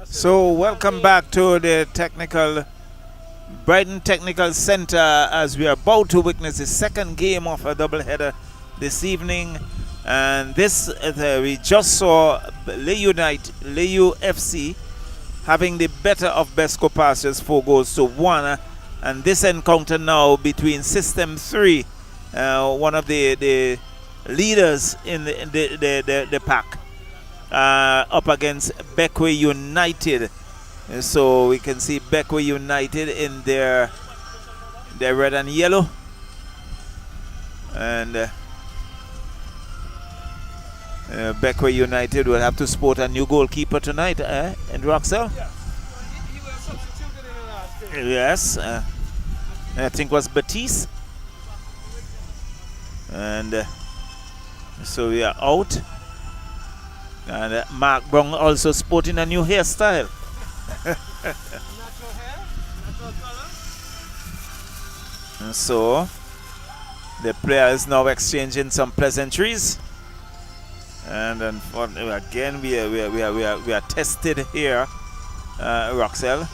So welcome back to the Brighton Technical Center as we are about to witness the second game of a doubleheader this evening. And this we just saw Leyu FC having the better of Besco Pastures 4-1, and this encounter now between System 3, one of the leaders in the pack, up against Bequia United. So we can see Bequia United in their red and yellow, and Bequia United will have to sport a new goalkeeper tonight, and Roxel? Yeah. He was substituted in the last game. Yes, I think it was Batiste. And so we are out. And Mark Brown also sporting a new hairstyle. Natural hair, natural color. And so the players now exchanging some pleasantries. And again, we are tested here, Roxel,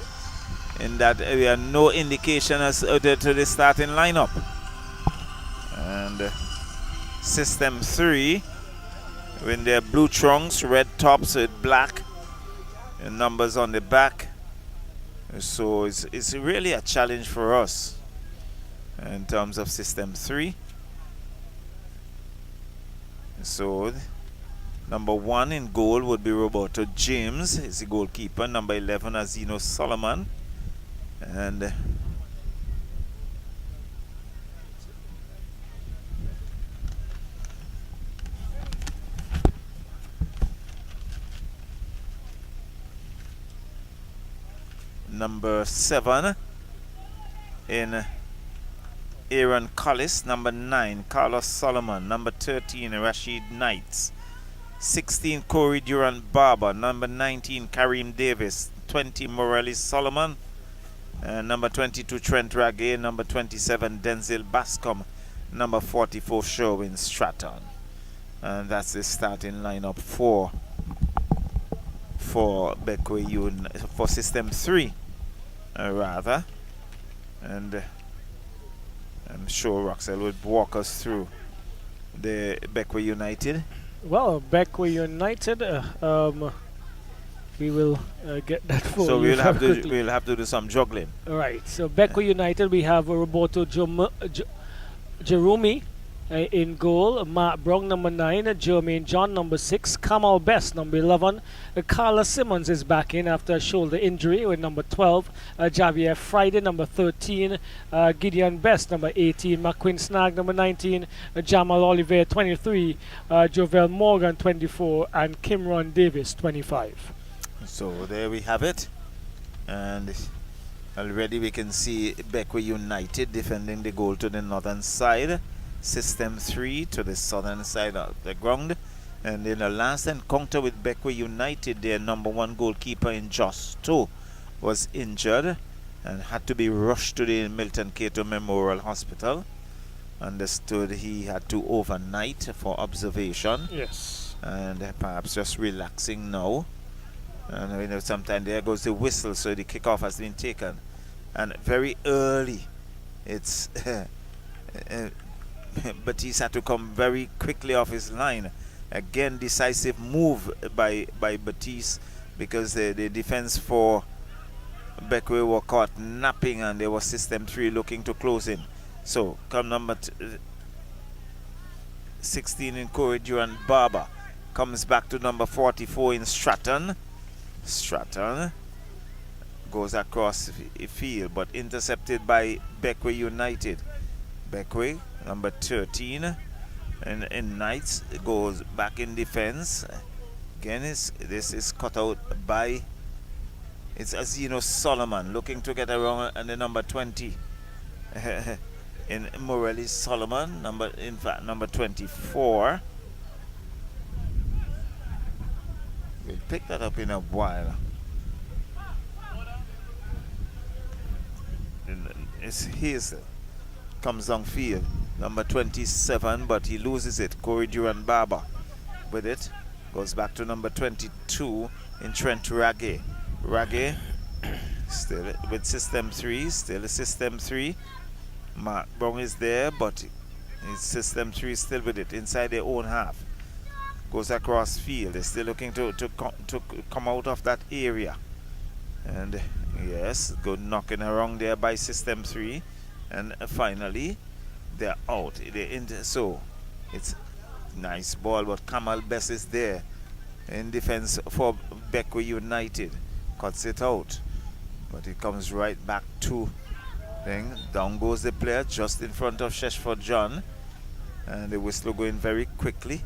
in that we have no indication as to the starting lineup. And System 3, with their blue trunks, red tops with black and numbers on the back. So it's really a challenge for us in terms of System 3. So number 1 in goal would be Roberto James, is the goalkeeper. Number 11, Azino Solomon. And number 7 in Aaron Collis. Number 9, Carlos Solomon. Number 13, Rashid Knights. 16, Corey Durant Barber. Number 19, Kareem Davis. 20, Morelli Solomon. Number 22, Trent Ragay. Number 27, Denzel Bascom. Number 44, Sherwin Stratton. And that's the starting lineup for Bequia for System 3, rather. And I'm sure Roxel would walk us through the Bequia United. Well, Bequia United, we will get that for so you. we'll have to do some juggling. All right. So Bequia United, we have Roberto Jerome in goal, Mark Brown number 9, Jermaine John number 6, Kamal Best number 11, Carla Simmons is back in after a shoulder injury with number 12, Javier Friday number 13, Gideon Best number 18, McQueen Snag number 19, Jamal Oliver 23, Jovel Morgan 24, and Kimron Davis 25. So there we have it, and already we can see Bequia United defending the goal to the northern side, System 3 to the southern side of the ground. And in the last encounter with Bequia United, their number 1 goalkeeper in Josh Stowe was injured and had to be rushed to the Milton Cato Memorial Hospital. Understood he had to overnight for observation. Yes. And perhaps just relaxing now. And you know, sometimes there goes the whistle, so the kickoff has been taken. And very early, it's Batiste had to come very quickly off his line. Again, decisive move by Batiste, because the defense for Bequia were caught napping, and there was System 3 looking to close in. So come number 16 in Corey Durant Barber. Comes back to number 44 in Stratton. Stratton goes across the field, but intercepted by Bequia United. Bequia, number 13, and in Knights goes back in defense. Again, this is cut out by, it's Azino Solomon looking to get around, and the number 20 in Morelli Solomon, number 24. We'll pick that up in a while. It's Hazel. Comes downfield, number 27, but he loses it. Corey Durant Barber with it. Goes back to number 22 in Trent Ragay. Raggy still with system 3, still system 3. Mark Brown is there, but his system 3 is still with it inside their own half. Goes across field. They're still looking to come out of that area. And yes, good knocking around there by system 3. And finally, they're out. So it's nice ball, but Kamal Best is there in defense for Bequia United. Cuts it out, but it comes right back to thing. Down goes the player just in front of Sheshford John, and the whistle going very quickly.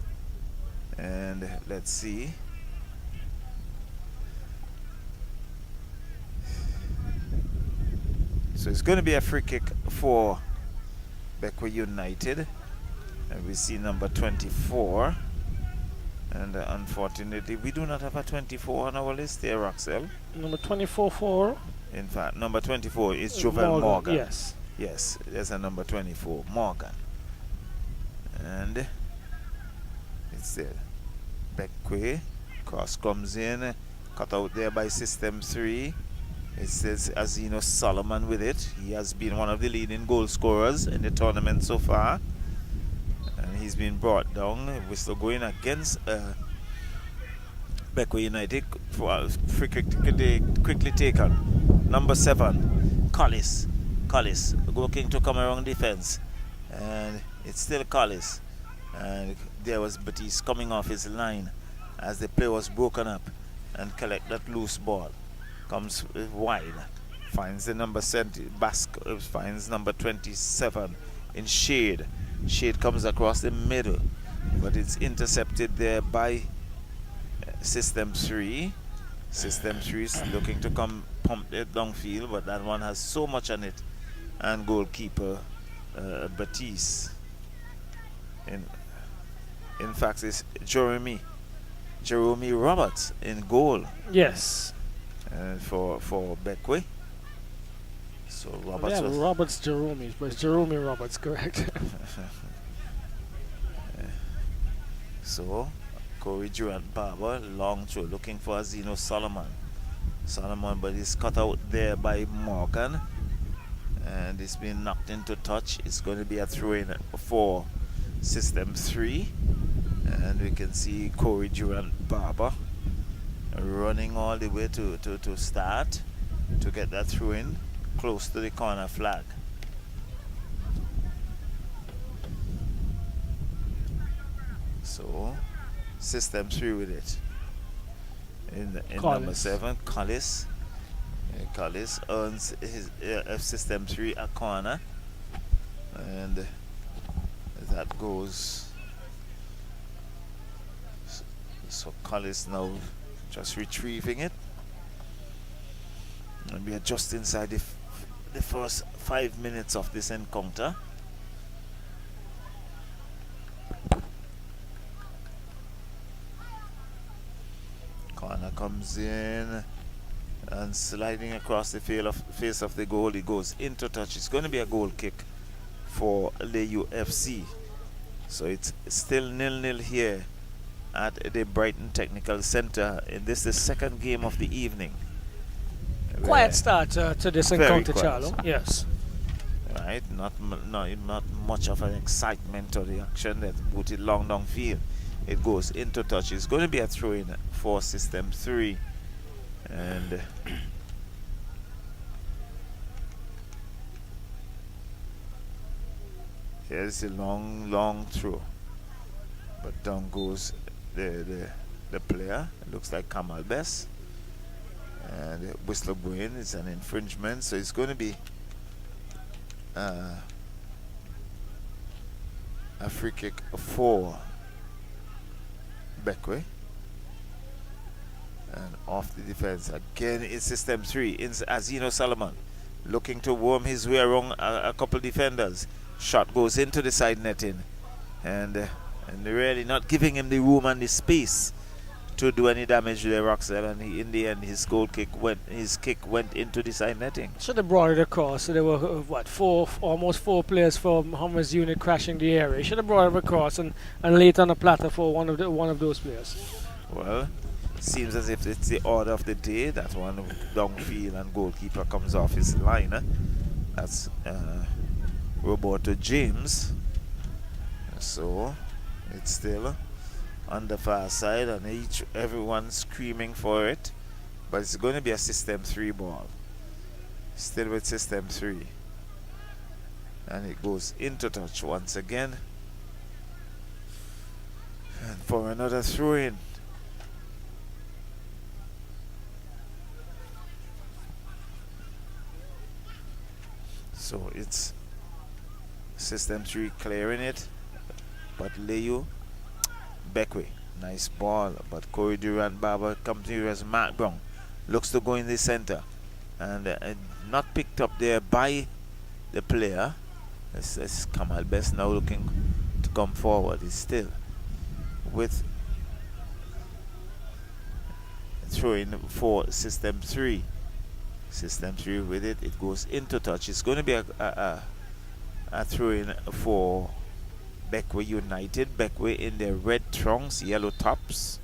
And let's see. So it's going to be a free kick for Bequia United. And we see number 24. And unfortunately, we do not have a 24 on our list there, Roxelle. Number 24 for? In fact, number 24 is Jovel Morgan. Yes. Yes, there's a number 24, Morgan. And it's there. Bequia. Cross comes in. Cut out there by System 3. It says Azino Solomon with it. He has been one of the leading goal scorers in the tournament so far. And he's been brought down. We're still going against Bequia United for free kick quickly taken. Number 7, Collis. Collis looking to come around defense. And it's still Collis. And there was Batiste coming off his line as the play was broken up and collect that loose ball. Comes wide. Finds the number 70. Finds number 27 in Shade. Shade comes across the middle, but it's intercepted there by System 3. System 3 is looking to come pump it downfield, but that one has so much on it. And goalkeeper Batiste. In fact, it's Jeremy Roberts in goal. Yes. For Bequia. So Roberts. Yeah, Roberts Jerome, but it's Jerome Roberts, correct? So Corey Durant Barber, long throw, looking for Azino Solomon. But he's cut out there by Morgan. And it's been knocked into touch. It's going to be a throw-in for System 3. And we can see Corey Durant Barber running all the way to start to get that throw-in close to the corner flag. So System 3 with it. In number 7, Collis. Collis earns his System 3 a corner, and that goes. So Collis now just retrieving it, and we are just inside the first 5 minutes of this encounter. Corner comes in and sliding across the face of the goal. It goes into touch. It's going to be a goal kick for Leyu FC. So it's still 0-0 here at the Brighton Technical Centre. And this is the second game of the evening. Quiet start to this encounter, Charlo. Yes. Right, not much of an excitement to the action. That's put it long downfield. It goes into touch. It's going to be a throw-in for System 3. And here's a long throw. But down goes the player. It looks like Kamal Best. And the whistle going. It's an infringement. So it's going to be a free kick for Bequia. And off the defense again is System 3. It's Azino Solomon looking to worm his way around a couple defenders. Shot goes into the side netting, and they're really not giving him the room and the space to do any damage to the Roxelle. And in the end, his kick went into the side netting. Should have brought it across. So there were almost four players from Hummer's unit crashing the area. He should have brought it across and lay it on a platter for one of those players. Well, Seems as if it's the order of the day that one downfield and goalkeeper comes off his line. That's Roberto James. So it's still on the far side, and everyone's screaming for it. But it's going to be a System 3 ball. Still with System 3. And it goes into touch once again. And for another throw-in. So it's System 3 clearing it. But Leo, Bequia, nice ball. But Corey Durant Barber comes here as Matt Brown. Looks to go in the center. And not picked up there by the player. This is Kamal Best now looking to come forward. He's still with throwing for System 3. System 3 with it. It goes into touch. It's going to be a throw-in for Bequia United. Bequia in their red trunks, yellow tops.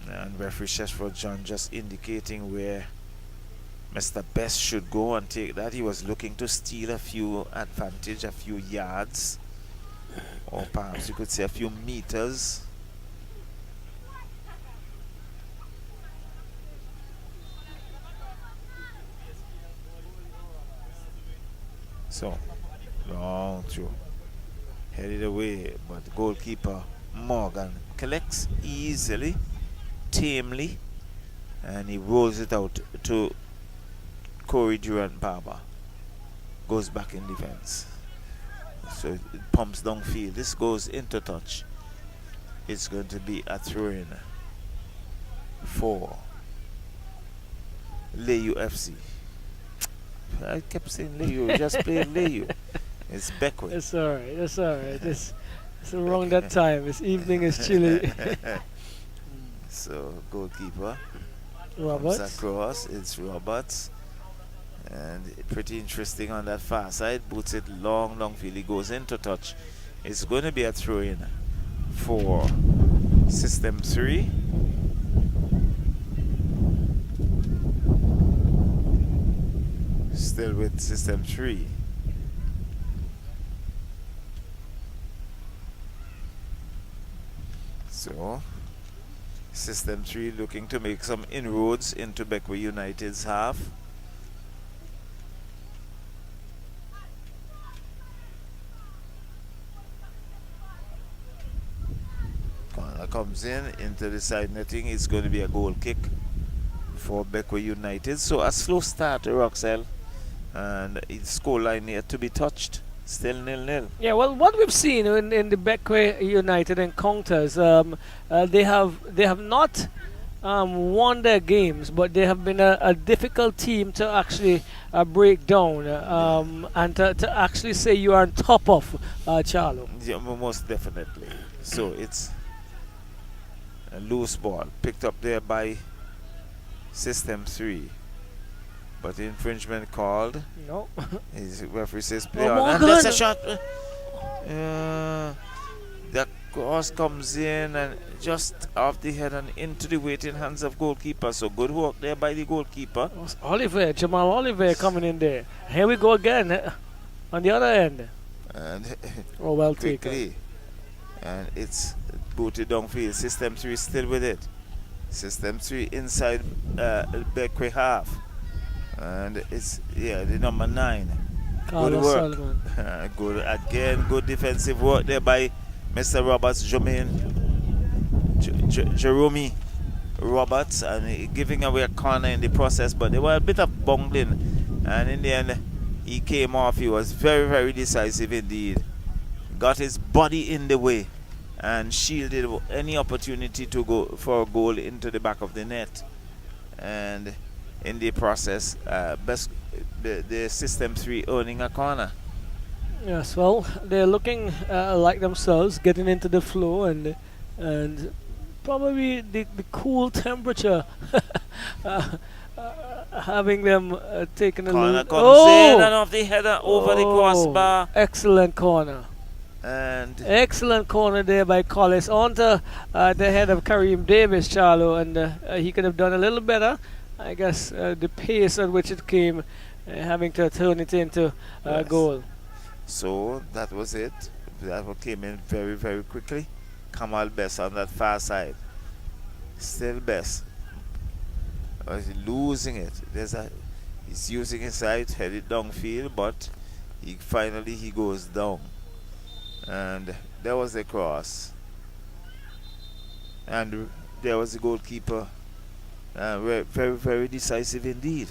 And referee Sheshford John just indicating where Mr. Best should go and take that. He was looking to steal a few advantage, a few yards, or perhaps you could say a few meters. So, long throw. Headed away, but the goalkeeper Morgan collects easily, tamely, and he rolls it out to Corey Durant Barber. Goes back in defense. So it pumps downfield. This goes into touch. It's going to be a throw-in for Leyu FC. I kept saying Leyu, just play Leyu. It's Bequia. It's alright, it's alright. It's around that time. It's evening, it's chilly. So goalkeeper Roberts. comes across. It's Roberts. And pretty interesting on that far side. Boots it long field. He goes into touch. It's going to be a throw-in for System 3. Still with System 3. So System 3 looking to make some inroads into Bequia United's half. Corner comes in into the side netting. It's going to be a goal kick for Bequia United. So a slow start to Roxelle, and its scoreline yet to be touched. Still 0-0. Yeah, well, what we've seen in the Bequia United encounters, they have not won their games, but they have been a difficult team to actually break down and to actually say you are on top of, Charlo. Yeah, most definitely. So it's a loose ball picked up there by System 3. But infringement called. No. His referee says play on. Morgan. And that's a shot. The cross comes in and just off the head and into the waiting hands of goalkeeper. So good work there by the goalkeeper. Oliver, Jamal Oliver coming in there. Here we go again on the other end. And Oh, well quickly. taken. And it's booted downfield. System 3 still with it. System 3 inside Bequia half. And it's the number 9. Carlos Good work. Solomon. Good again. Good defensive work there by Mr. Roberts, Jerome Roberts, and giving away a corner in the process. But there were a bit of bungling, and in the end, he came off. He was very decisive indeed. Got his body in the way and shielded any opportunity to go for a goal into the back of the net. And in the process, the System 3 owning a corner. Yes, well, they're looking like themselves, getting into the flow, and probably the cool temperature having them taking a Corner little. comes in and off the header over the crossbar. Excellent corner. And Excellent corner there by Collis onto the head of Kareem Davis, Charlo, and he could have done a little better. I guess the pace at which it came, having to turn it into Yes. goal. so that was it. That one came in very, very quickly. Kamal Best on that far side. Still Best. He's losing it. He's using his side, headed downfield, but he goes down. And there was a cross. And there was the goalkeeper. Very, very decisive indeed.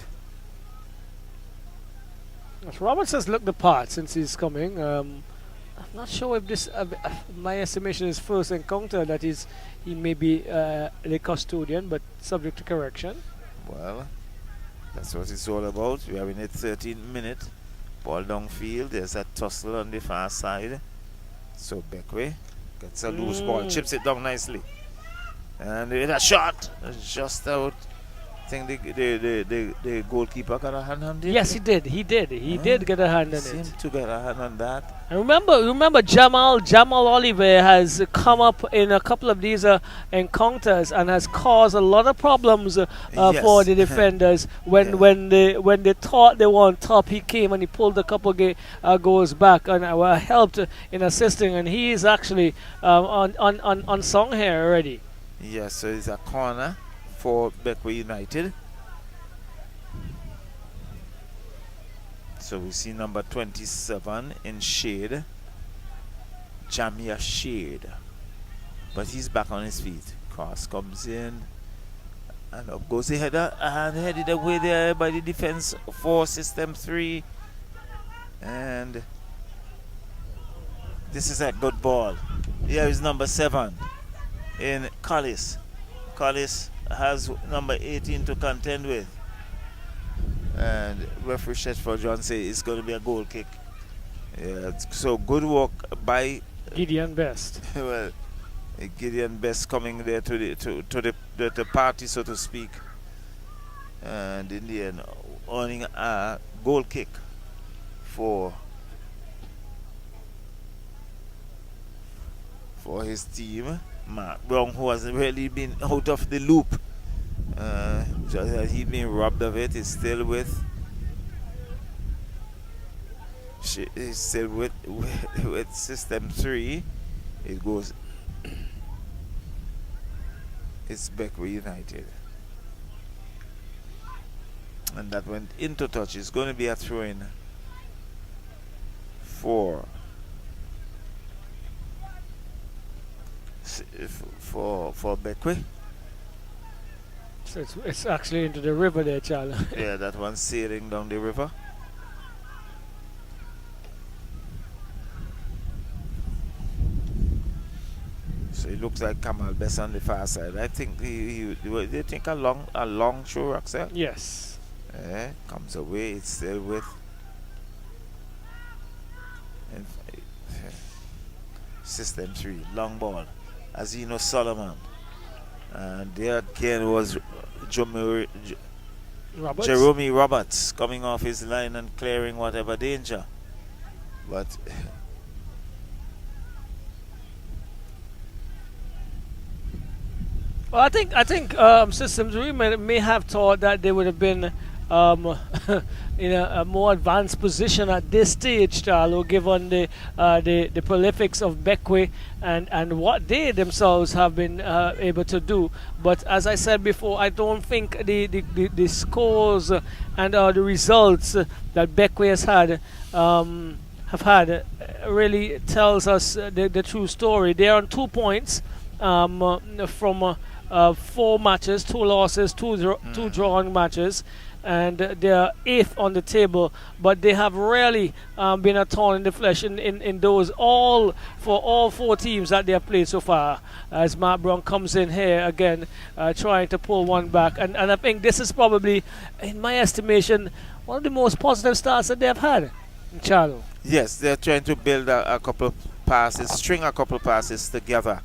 Roberts has looked the part since he's coming. I'm not sure if this, my estimation is first encounter that he may be the custodian, but subject to correction. Well, that's what it's all about. We are in the 13th minute. Ball downfield. There's a tussle on the far side. So Bequia gets a loose ball, chips it down nicely. And with a shot, just out. I think the goalkeeper got a hand on it. Yes, he did. He did get a hand on Seemed it. to get a hand on that. And remember, Jamal Oliver has come up in a couple of these encounters and has caused a lot of problems Yes. for the defenders. When Yeah. when they thought they were on top, he came and he pulled a couple goals back and helped in assisting. And he is actually on song here already. Yes, so it's a corner for Bequia United. So we see number 27 in shade, Jamia Shade, but he's back on his feet. Cross comes in, and up goes the header, and headed away there by the defense for System 3. And this is a good ball. Here is number 7 in Collis. Collis has number 18 to contend with. And referee Shetford John says it's going to be a goal kick. Yeah, so good work by Gideon Best. well, Gideon Best coming there to the party, so to speak, and in the end earning a goal kick for his team. Mark Brown, who hasn't really been out of the loop. Just that he's been robbed of it, is still with System 3. It goes, it's Bequia United, and that went into touch. It's going to be a throw-in for Bequia. So it's actually into the river there, Charlie. Yeah, that one's sailing down the river. So it looks like Kamal Best on the far side. I think they think a long throw, Roxelle. Yes. Comes away. It's still with. And System 3, long ball. Azino Solomon. And there again was Jerome Roberts coming off his line and clearing whatever danger. But well, I think Systems may have thought that they would have been in a more advanced position at this stage, Charlo, given the prolifics of Bequia and what they themselves have been able to do. But as I said before, I don't think the scores and the results that Bequia has had have had really tells us the true story. They are on 2 points from 4 matches, 2 losses, two drawn matches, and they are 8th on the table, but they have really been a thorn in the flesh in those for all 4 teams that they have played so far, as Matt Brown comes in here again trying to pull one back, and I think this is probably, in my estimation, one of the most positive starts that they have had in Charlo. yes, they're trying to build a couple of passes, string a couple of passes together,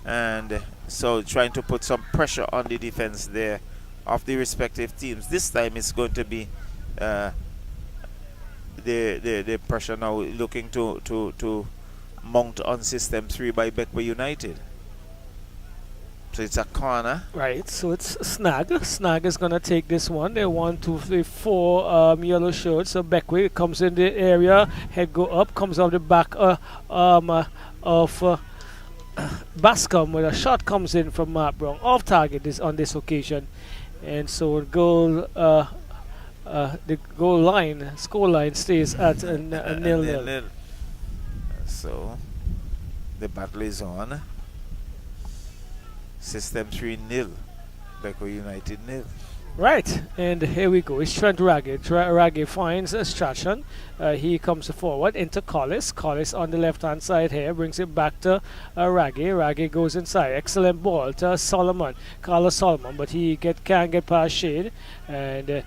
and so trying to put some pressure on the defense there of the respective teams. This time it's going to be the pressure now looking to mount on system 3 by Bequia United. So it's a corner. Right, so it's Snag. Snag is going to take this one. They 1, 2, 3, 4 yellow shirts. So Bequia comes in the area, head go up, comes out the back of Bascom, where a shot comes in from Matt Brown. Off target is on this occasion. And so the goal line, score line stays at a nil-nil. So the battle is on. System 3 nil. Bequia United nil. Right, and here we go. It's Trent Raggy. Raggy finds Strachan. He comes forward into Collis. Collis on the left-hand side here brings it back to Raggy. Raggy goes inside. Excellent ball to Solomon. Carlos Solomon, but he can't get past Shade. And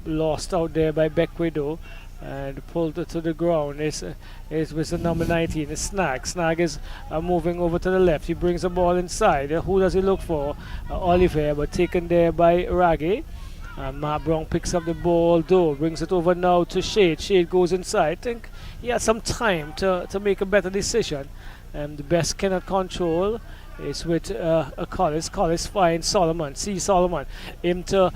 lost out there by Bequia and pulled it to the ground. It was the number 19. It's Snag. Snag is moving over to the left. He brings the ball inside. Who does he look for? Oliver, but taken there by Raggy. Matt Brown picks up the ball, though, brings it over now to Shade. Shade goes inside. I think he had some time to make a better decision. The best cannot control. It's with Collis. Collis finds Solomon. See Solomon into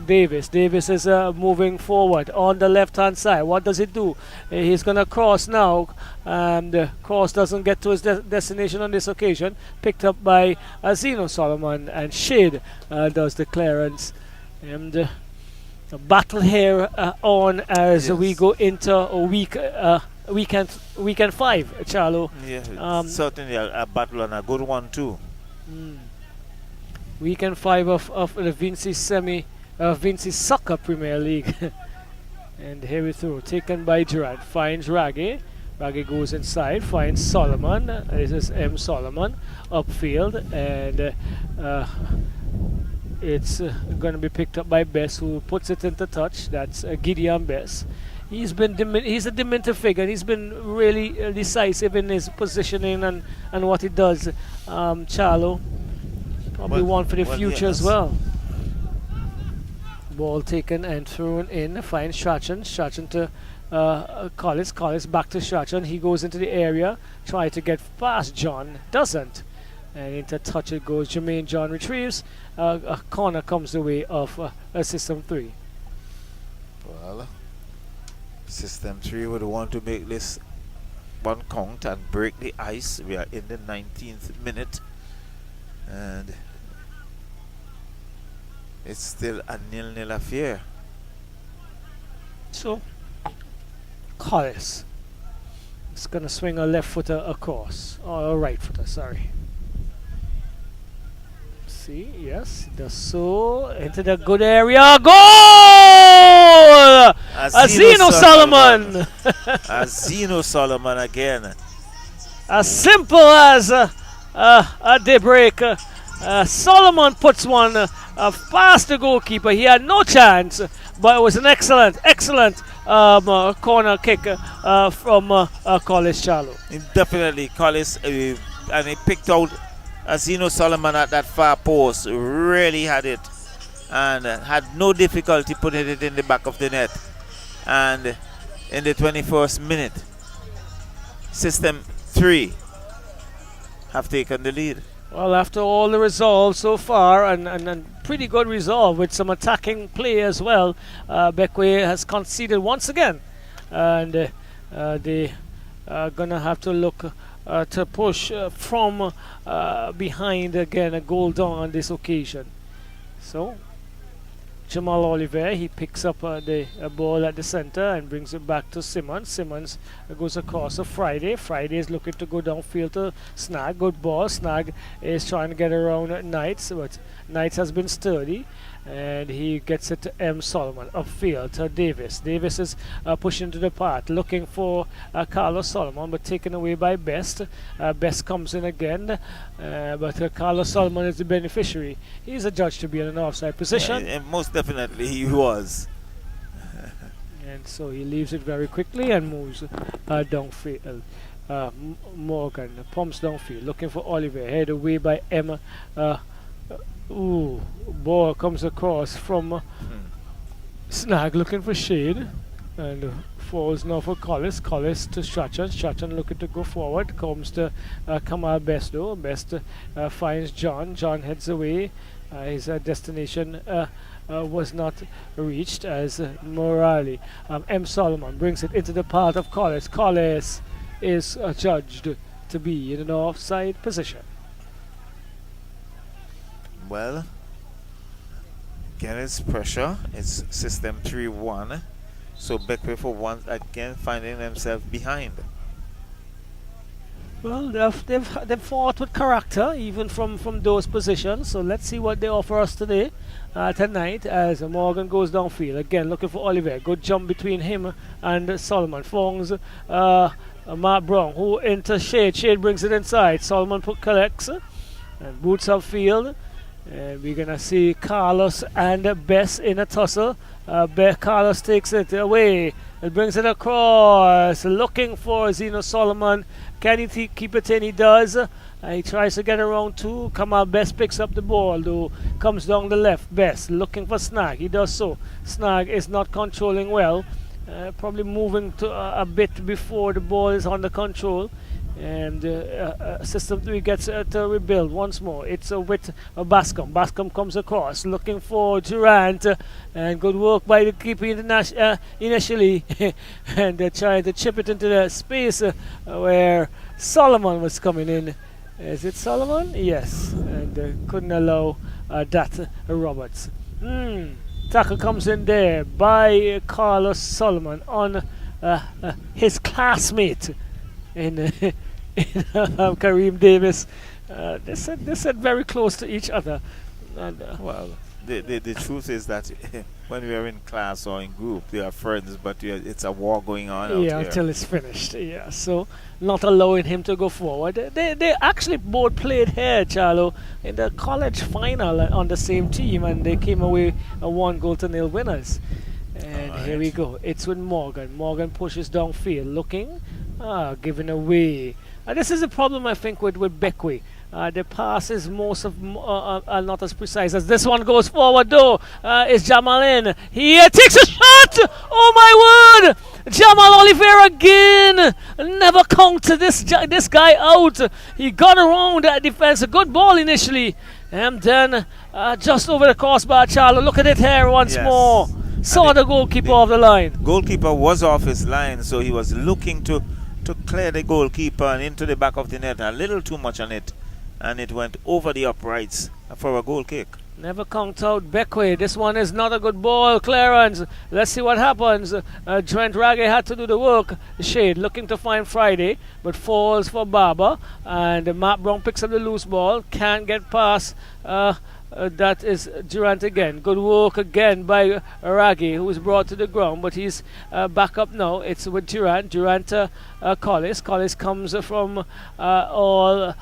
Davis. Davis is moving forward on the left-hand side. What does he do? He's going to cross now. The cross doesn't get to his destination on this occasion. Picked up by Zeno Solomon, and Shade does the clearance. And a battle here on as we go into a weekend 5, Charlo. Yeah, certainly a battle and a good one too. Weekend 5 of the Vincy Vincy Soccer Premier League. And here we throw, taken by Gerard, finds Raggy. Raggy goes inside, finds Solomon. This is M. Solomon upfield, and it's going to be picked up by Bess, who puts it into touch. That's Gideon Bess. He's a demented figure. He's been really decisive in his positioning and what he does. Charlo, probably one for the future as well. Ball taken and thrown in. Finds Strachan. Strachan to Collis. Collis back to Strachan. He goes into the area. Try to get past John. Doesn't. And into touch it goes. Jermaine John retrieves. A corner comes the way of System 3. Well, System 3 would want to make this one count and break the ice. We are in the 19th minute. And it's still a 0-0 affair. So, Collis is going to swing a left footer across. Or a right footer, sorry. See, yes, he does so. Into the good area. Goal! Zeno Solomon! Zeno Solomon again. As simple as a daybreak. Solomon puts one past the goalkeeper. He had no chance, but it was an excellent corner kick from Collis Charlo. Definitely, Collis, and he picked out Zeno Solomon at that far post. Really had it, and had no difficulty putting it in the back of the net. And in the 21st minute, System 3 have taken the lead. Well, after all the resolve so far, and pretty good resolve with some attacking play as well, Bequia has conceded once again. And they are going to have to look to push from behind again, a goal down on this occasion. So, Jamal Oliver, he picks up the ball at the center and brings it back to Simmons. Simmons goes across to Friday. Friday is looking to go downfield to Snag. Good ball. Snag is trying to get around Knights, but Knights has been sturdy. And he gets it to M. Solomon upfield to Davis. Davis is pushing to the path, looking for Carlos Solomon, but taken away by Best. Best comes in again, but Carlos Solomon is the beneficiary. He's adjudged to be in an offside position. And most definitely he was. And so he leaves it very quickly and moves downfield. Morgan pumps downfield, looking for Oliver, headed away by M. Ball comes across from Snag, looking for Shade. And falls now for Collis. Collis to Strachan. Strachan looking to go forward. Comes to Kamal Best though. Best finds John. John heads away. His destination was not reached as Morali. M. Solomon brings it into the path of Collis. Collis is judged to be in an offside position. Well, again it's pressure. It's system 3-1. So Bequia for once again finding themselves behind. Well, they've fought with character even from those positions. So let's see what they offer us today, tonight, as Morgan goes downfield again, looking for Oliver. Good jump between him and Solomon. Fongs, Matt Brown, who into Shade. Shade brings it inside. Solomon collects and boots upfield. And we're gonna see Carlos and Bess in a tussle. Carlos takes it away. It brings it across, looking for Zeno Solomon. Can he keep it in? He does. He tries to get around too. Kamal Best picks up the ball, though. Comes down the left. Best looking for Snag. He does so. Snag is not controlling well. Probably moving to a bit before the ball is under control. And System 3 gets to rebuild once more. It's with Bascom. Bascom comes across looking for Durant. And good work by the keeper initially. And trying to chip it into the space where Solomon was coming in. Is it Solomon? Yes. And couldn't allow that Roberts. Tackle comes in there by Carlos Solomon on his classmate in Kareem Davis. They said very close to each other. And, well, the truth is that when we are in class or in group, we are friends, but it's a war going on out here. Until it's finished. Yeah, so not allowing him to go forward. They actually both played here, Charlo, in the college final on the same team, and they came away 1-0 winners. And here we go. It's with Morgan. Morgan pushes downfield, looking, giving away. This is a problem, I think, with Bequia. The passes are not as precise as this one. Goes forward though. Is Jamal in? He takes a shot. Oh my word! Jamal Oliveira again. Never counted this guy out. He got around that defense. A good ball initially, and then just over the crossbar. Charlo, look at it here once more. Saw the goalkeeper off the line. Goalkeeper was off his line, so he was looking to clear the goalkeeper and into the back of the net. A little too much on it, and it went over the uprights for a goal kick. Never count out Bequia. This one is not a good ball clearance. Let's see what happens. Trent Raggy had to do the work. Shade looking to find Friday, but falls for Barber. And Matt Brown picks up the loose ball. Can't get past. That is Durant again. Good work again by Raggy, who was brought to the ground, but he's back up now. It's with Durant. Collis. Collis comes from all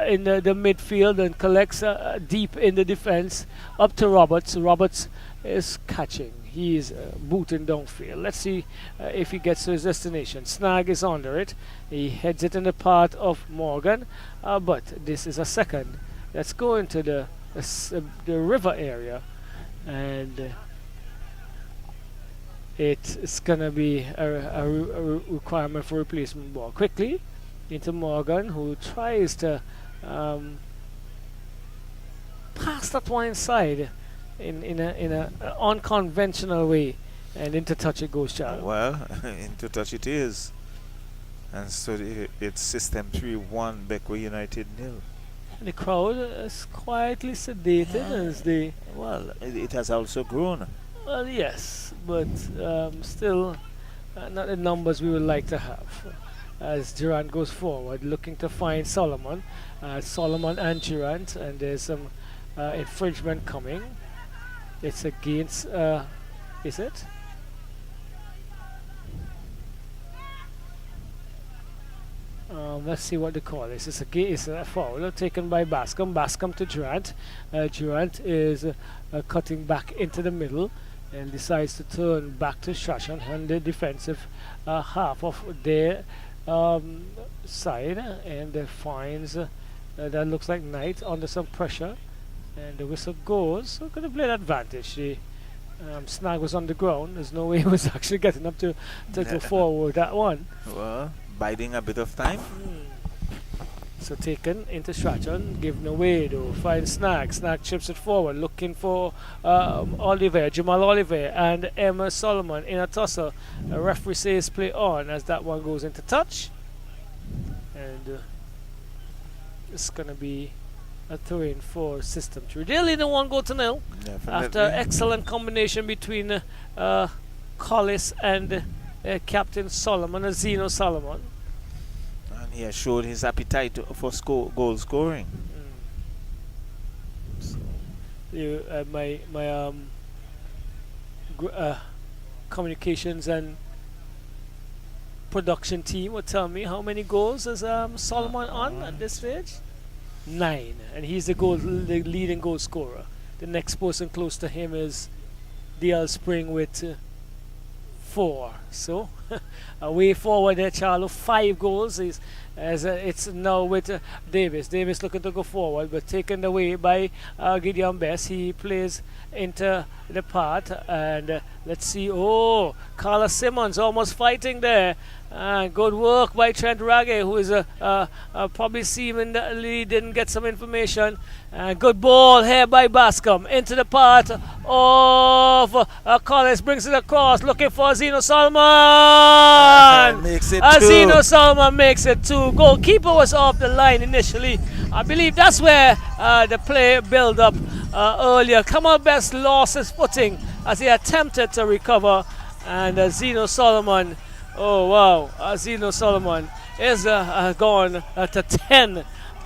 in the midfield and collects deep in the defense up to Roberts. Roberts is catching. He is booting downfield. Let's see if he gets to his destination. Snag is under it. He heads it in the path of Morgan, but this is a second. Let's go into the river area, and it's gonna be a requirement for replacement ball. Quickly into Morgan, who tries to pass that one inside in a unconventional way, and into touch it goes, Charles. Well, into touch it is, and so it's system 3-1, Bequia United 0. The crowd is quietly sedated as they... Well, it has also grown. Well, yes, but still not the numbers we would like to have. As Durant goes forward, looking to find Solomon. Solomon and Durant, and there's some infringement coming. It's against... is it? Let's see what they call this. It's a foul taken by Bascom. Bascom to Durant. Durant is cutting back into the middle and decides to turn back to Strachan on the defensive half of their side, and finds that looks like Knight under some pressure, and the whistle goes. So going to play an advantage. The Snag was on the ground. There's no way he was actually getting up to go forward that one. Well, biding a bit of time. So taken into Strachan, given away though. Finds Snag. Snag chips it forward, looking for Oliver, Jamal Oliver, and Emma Solomon in a tussle. A referee says play on as that one goes into touch. And it's going to be a throw-in for System 3. They lead 1-0 after excellent combination between Collis and Captain Solomon, Zeno Solomon. And he has showed his appetite for goal scoring. So, my communications and production team will tell me how many goals is Solomon on at this stage. 9, and he's the leading goal scorer. The next person close to him is DL Spring with 4. So a way forward there, Charlo. 5 goals. It's now with Davis. Davis looking to go forward, but taken away by Gideon Best. He plays into the part, and let's see. Oh, Carla Simmons almost fighting there. Good work by Trent Ragge, who is probably seeming that he didn't get some information. Good ball here by Bascom into the part of Collins, brings it across, looking for Zeno Solomon. Makes it 2. Zeno Solomon makes it 2. Goalkeeper was off the line initially. I believe that's where the play built up earlier. Kamal Best lost his footing as he attempted to recover, and Zeno Solomon. Oh wow, Zeno Solomon is gone to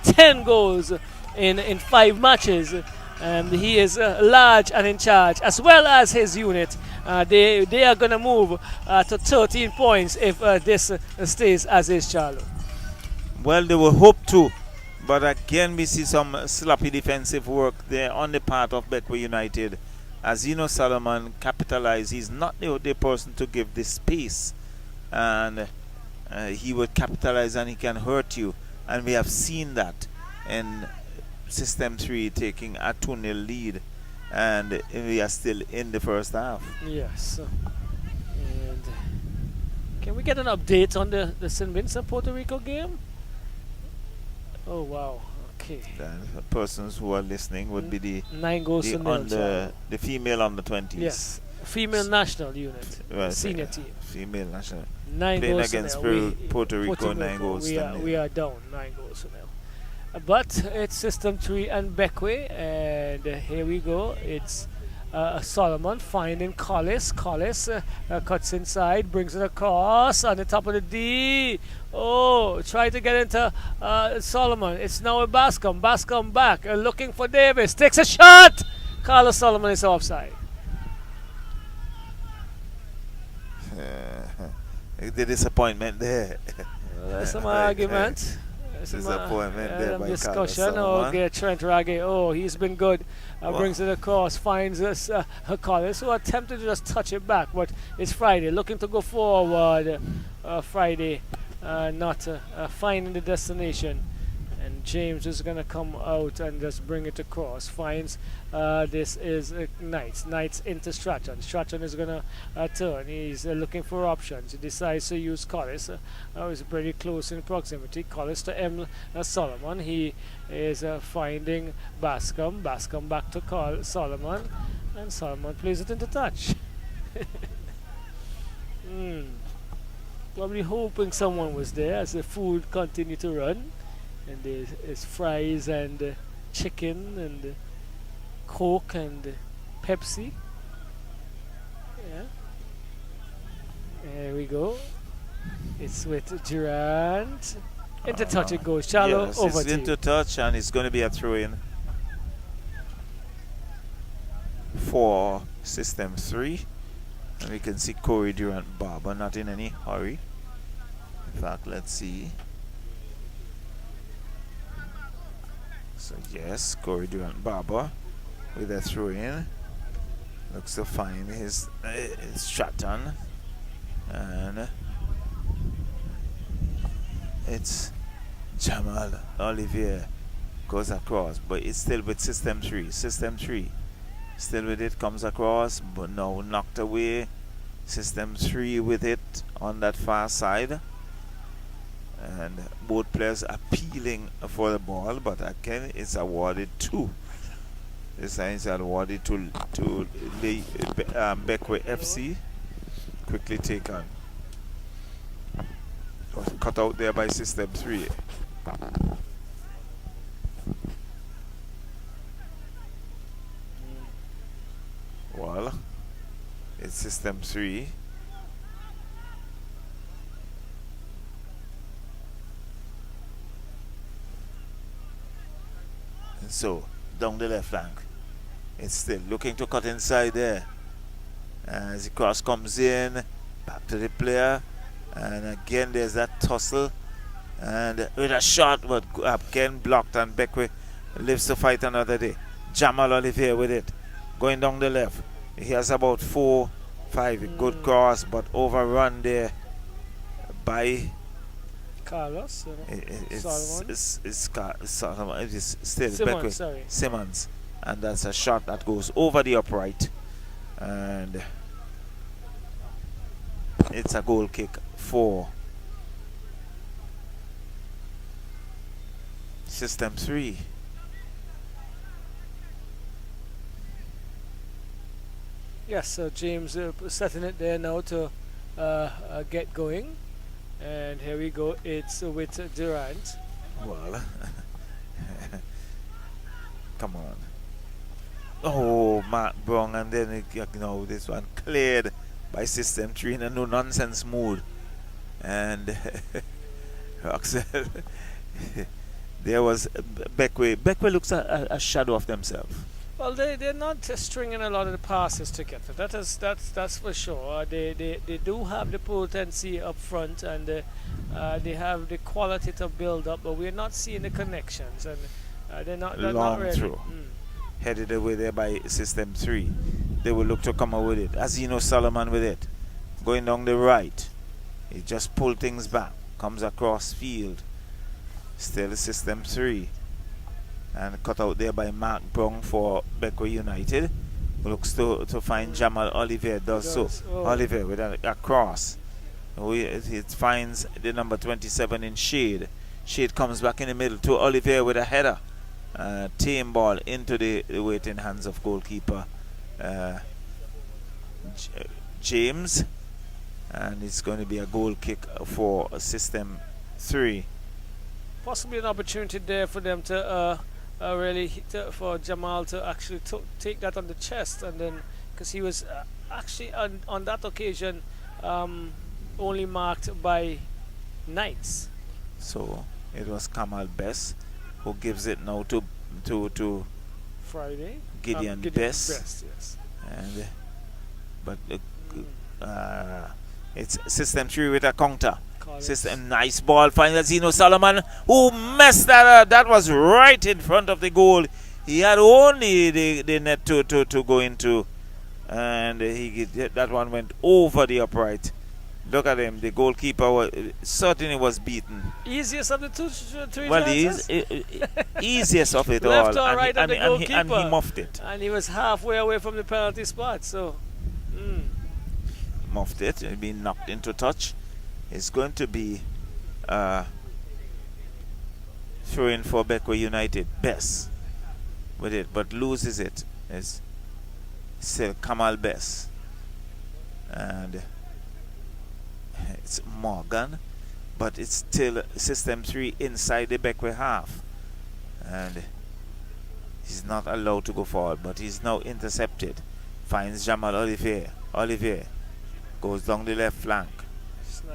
10 goals in 5 matches. He is large and in charge, as well as his unit. They are going to move to 13 points if this stays as is, Charlo. Well, they will hope to, but again we see some sloppy defensive work there on the part of Bequia United. As Zeno Solomon capitalized, he's not the person to give this space. And he would capitalize and he can hurt you, and we have seen that in System 3 taking a 2-0 lead, and we are still in the first half. Yes. And can we get an update on the St. Vincent Puerto Rico game? Oh wow, okay. The persons who are listening would be the 9 goals to nil. The female under 20s. Yes, female national unit, senior team. Female national. 9 playing goals against Puerto Rico, 9 goals we are down 9 goals to nil. But it's System 3 and Bequia, and here we go. It's Solomon finding Collis. Collis cuts inside, brings it across on the top of the D. Oh, try to get into Solomon. It's now a Bascom. Bascom back, looking for Davis. Takes a shot. Carlos Solomon is offside. The disappointment there. There's some argument. Disappointment there by discussion. Carlos Okay, Trent Ragge. Oh, he's been good. Brings it across. Finds us Collins, who attempted to just touch it back, but it's Friday. Looking to go forward. Friday, not finding the destination. And James is going to come out and just bring it across. Finds this is Knights. Knights into Strachan. Strachan is going to turn. He's looking for options. He decides to use Collis. He's pretty close in proximity. Collis to M. Solomon. He is finding Bascom. Bascom back to Solomon. And Solomon plays it into touch. Probably hoping someone was there as the food continued to run. And there's fries and chicken and Coke and Pepsi. Yeah. There we go. It's with Durant. Into touch it goes. Shallow yes, over it's into touch, and it's going to be a throw-in for System 3. And we can see Corey Durant Barber not in any hurry. In fact, let's see. So yes, Corey Durant Barber with a throw in. Looks to find his Stratton, and it's Jamal Olivier goes across, but it's still with System 3. System 3 Still with it, comes across, but now knocked away. System 3 with it on that far side. And both players appealing for the ball, but again it's awarded 2. This time it's awarded to Bequia FC. Quickly taken. Was cut out there by System 3. Well, it's System 3. And so, down the left flank. It's still looking to cut inside there. As the cross comes in, back to the player. And again, there's that tussle. And with a shot, but again blocked, and Bequia lives to fight another day. Jamal Olivier with it. Going down the left. He has about 4-5. A good cross, but overrun there by Carlos. Solomon. Solomon. It is still Simmons, Bequia. sorry. Simmons. And that's a shot that goes over the upright. And it's a goal kick for System 3. Yes, so James setting it there now to get going. And here we go. It's with Durant. Well, come on. Oh, Mark Brown, and then this one cleared by System 3 in a no nonsense mood. And Axel, there was Bequia. Bequia looks a shadow of themselves. Well, they're not stringing a lot of the passes together. That's for sure. They do have the potency up front, and they have the quality to build up, but we're not seeing the connections, and they're not really. Through. Headed away there by System 3. They will look to come out with it. As you know, Solomon with it. Going down the right. He just pulled things back. Comes across field. Still System 3. And cut out there by Mark Brown for Bequia United. Looks to find Jamal Olivier. Does so. Oh. Olivier with a cross. It finds the number 27 in Shade. Shade comes back in the middle to Olivier with a header. Tame ball into the waiting hands of goalkeeper James. And it's going to be a goal kick for System 3. Possibly an opportunity there for them to for Jamal to actually take that on the chest, and then because he was actually on that occasion only marked by Knights. So it was Kamal Bess who gives it now to Friday. Gideon Bess. Yes. And but it's System 3 with a counter. System, nice ball. Final Zeno Solomon, who messed that up. That was right in front of the goal. He had only the net to go into, and that one went over the upright. Look at him. The goalkeeper certainly was beaten. Easiest of the three well, chances? Easiest of it Left all. or right of the goalkeeper. And he muffed it. And he was halfway away from the penalty spot. So, muffed it. It being knocked into touch. It's going to be throwing for Bequia United. Bess with it, but loses it. It's still Kamal Bess. And it's Morgan, but it's still System 3 inside the Bequia half. And he's not allowed to go forward, but he's now intercepted. Finds Jamal Olivier. Olivier goes down the left flank.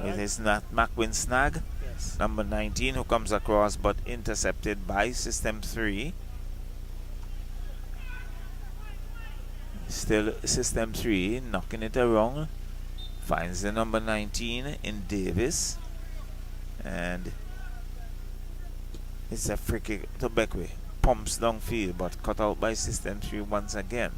With his McWin snag. Yes. Number 19 who comes across but intercepted by System 3. Still System 3 knocking it around. Finds the number 19 in Davis. And it's a free kick to Bequia. Pumps downfield but cut out by System 3 once again.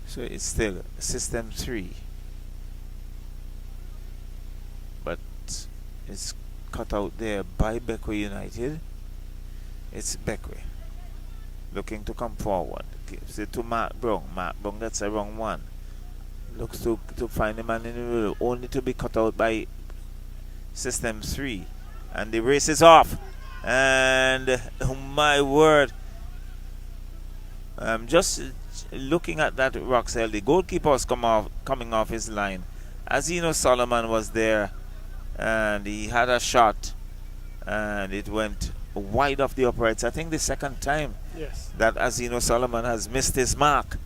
So it's still System 3. But it's cut out there by Bequia United. It's Bequia looking to come forward. Gives it to Mark Brown. Mark Brown gets a wrong one. Looks to find the man in the middle, only to be cut out by System 3. And the race is off. And oh my word. Just looking at that Roxelle, the goalkeeper was coming off his line. Azino Solomon was there, and he had a shot, and it went wide off the uprights. I think the second time that Azino Solomon has missed his mark,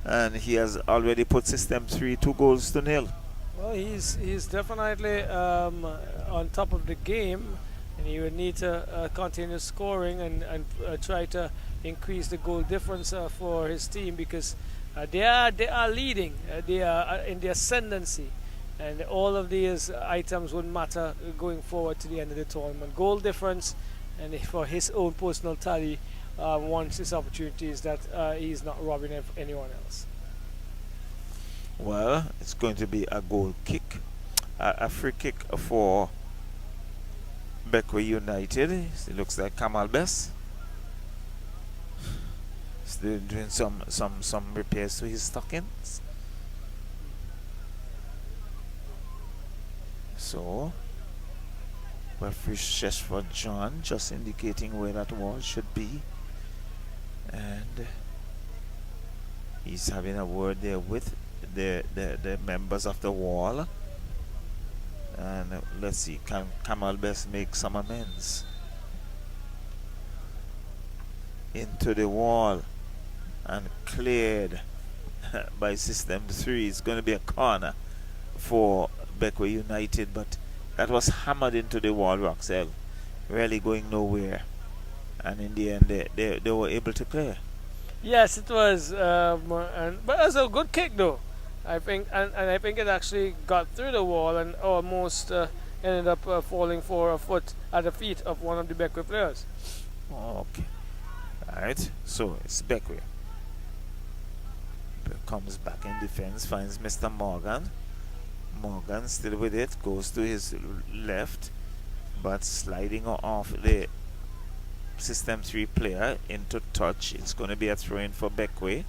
and he has already put System 3 2-0. Well, he's definitely on top of the game, and he would need to continue scoring and try to increase the goal difference for his team, because they are leading, they are in the ascendancy, and all of these items would matter going forward to the end of the tournament. Goal difference, and for his own personal tally, wants his opportunities that he's not robbing of anyone else. Well, it's going to be a goal kick, a free kick for Bequia United. It looks like Kamal Bess. Still doing some repairs to his stockings. So, referee Sheshford John just indicating where that wall should be, and he's having a word there with the members of the wall. And let's see, can Kamal Best make some amends? Into the wall and cleared by System 3. It's going to be a corner for Bequia United, but that was hammered into the wall, Roxelle, really going nowhere, and in the end they were able to clear. Yes, it was, but it was a good kick though, I think, and I think it actually got through the wall and almost ended up falling for a foot at the feet of one of the Bequia players. Okay, alright, so it's Bequia. Comes back in defense, finds Mr. Morgan. Morgan still with it, goes to his left, but sliding off the System 3 player into touch. It's going to be a throw-in for Bequia.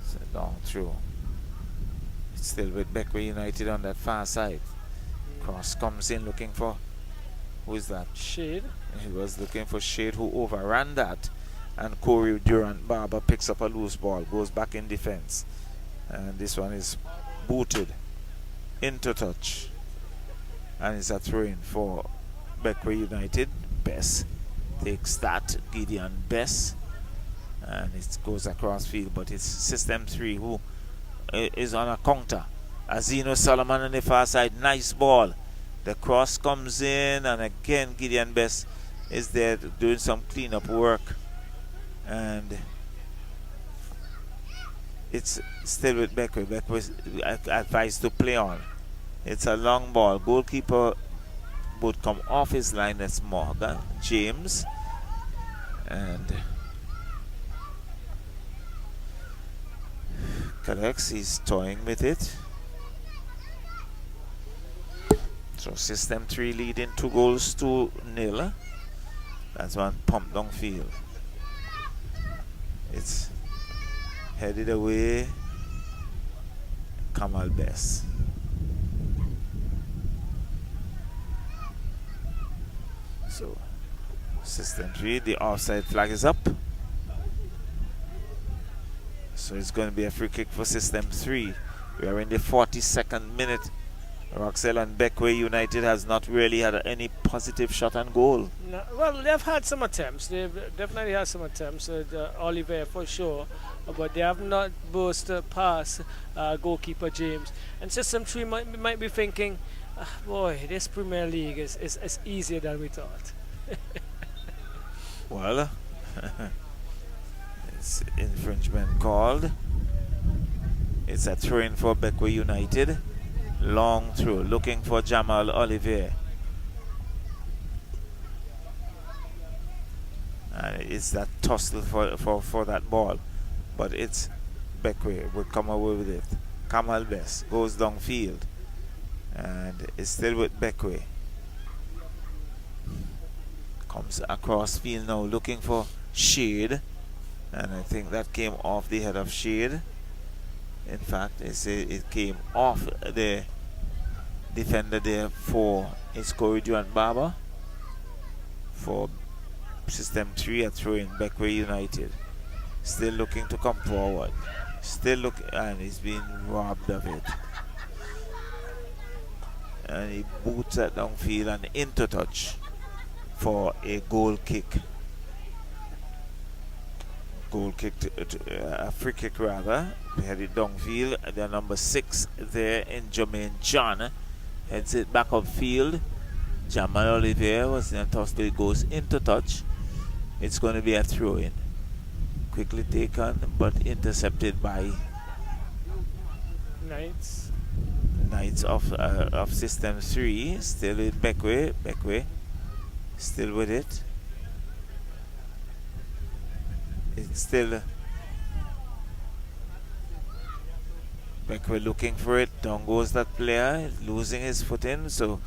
It's a long throw. It's still with Bequia United on that far side. Cross comes in looking for, who is that? Shade. He was looking for Shade, who overran that, and Corey Durant Barber picks up a loose ball, goes back in defense, and this one is booted into touch, and it's a throw-in for Bequia United. Bess takes that, Gideon Bess, and it goes across field, but it's System 3 who is on a counter. Azino Solomon on the far side, nice ball. The cross comes in, and again Gideon Bess is there doing some cleanup work, and it's still with Bequia. Bequia is advised to play on. It's a long ball. Goalkeeper would come off his line. That's Morgan James, and collects. He's toying with it. So System 3 leading 2-0. That's one pumped downfield. It's headed away. Kamal Bess. So System 3, the offside flag is up. So it's going to be a free kick for System 3. We are in the 42nd minute. Roxelle and Bequia United has not really had any positive shot on goal. No, well, they've had some attempts. They've definitely had some attempts. Oliver for sure, but they have not burst past goalkeeper James. And System 3 might be thinking, boy, this Premier League is easier than we thought. Well, it's infringement called. It's a throw-in for Bequia United. Long throw, looking for Jamal Olivier. And it's that tussle for that ball. But it's Bequia will come away with it. Kamal Best goes downfield and is still with Bequia. Comes across field now looking for Shade, and I think that came off the head of Shade. In fact, it came off the defender there for Corey Barber for System 3 at throwing Bequia United. Still looking to come forward. Still looking, and he's been robbed of it. And he boots that downfield and into touch for a goal kick. A free kick rather. We had it downfield. The number 6 there in Jermaine John heads it back upfield. Jamal Olivier was then tossed. It goes into touch. It's going to be a throw in. Quickly taken but intercepted by Knights of System 3. Still with Bequia. Still with it. It's still Bequia looking for it. Down goes that player, losing his footing. So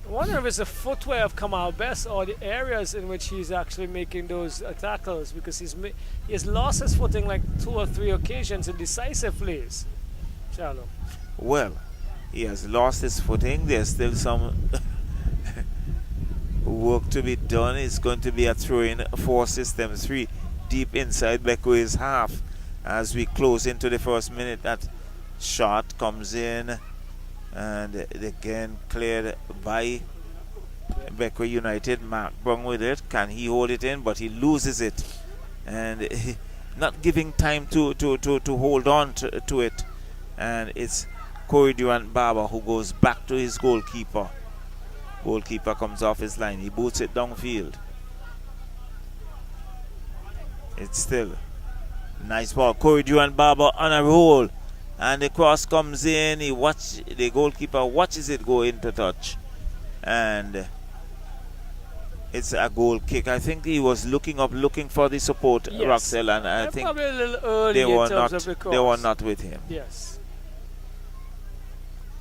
I wonder if it's the footwear of Kamal Best or the areas in which he's actually making those tackles, because he has lost his footing like 2 or 3 occasions in decisive plays. Shalom. Well, he has lost his footing. There's still some work to be done. It's going to be a throw-in for System 3 deep inside Bequia's half as we close into the first minute. That shot comes in and again cleared by Bequia United. Mark Brown with it. Can he hold it in? But he loses it, and not giving time to hold on to it. And it's Corey Barber who goes back to his goalkeeper. Goalkeeper comes off his line. He boots it downfield. It's still nice ball. Corey Barber on a roll, and the cross comes in. The goalkeeper watches it go into touch, and it's a goal kick. I think he was looking for the support, Yes. Roxel, and I think probably a little early they in were terms not. of the They were cross. not with him. Yes.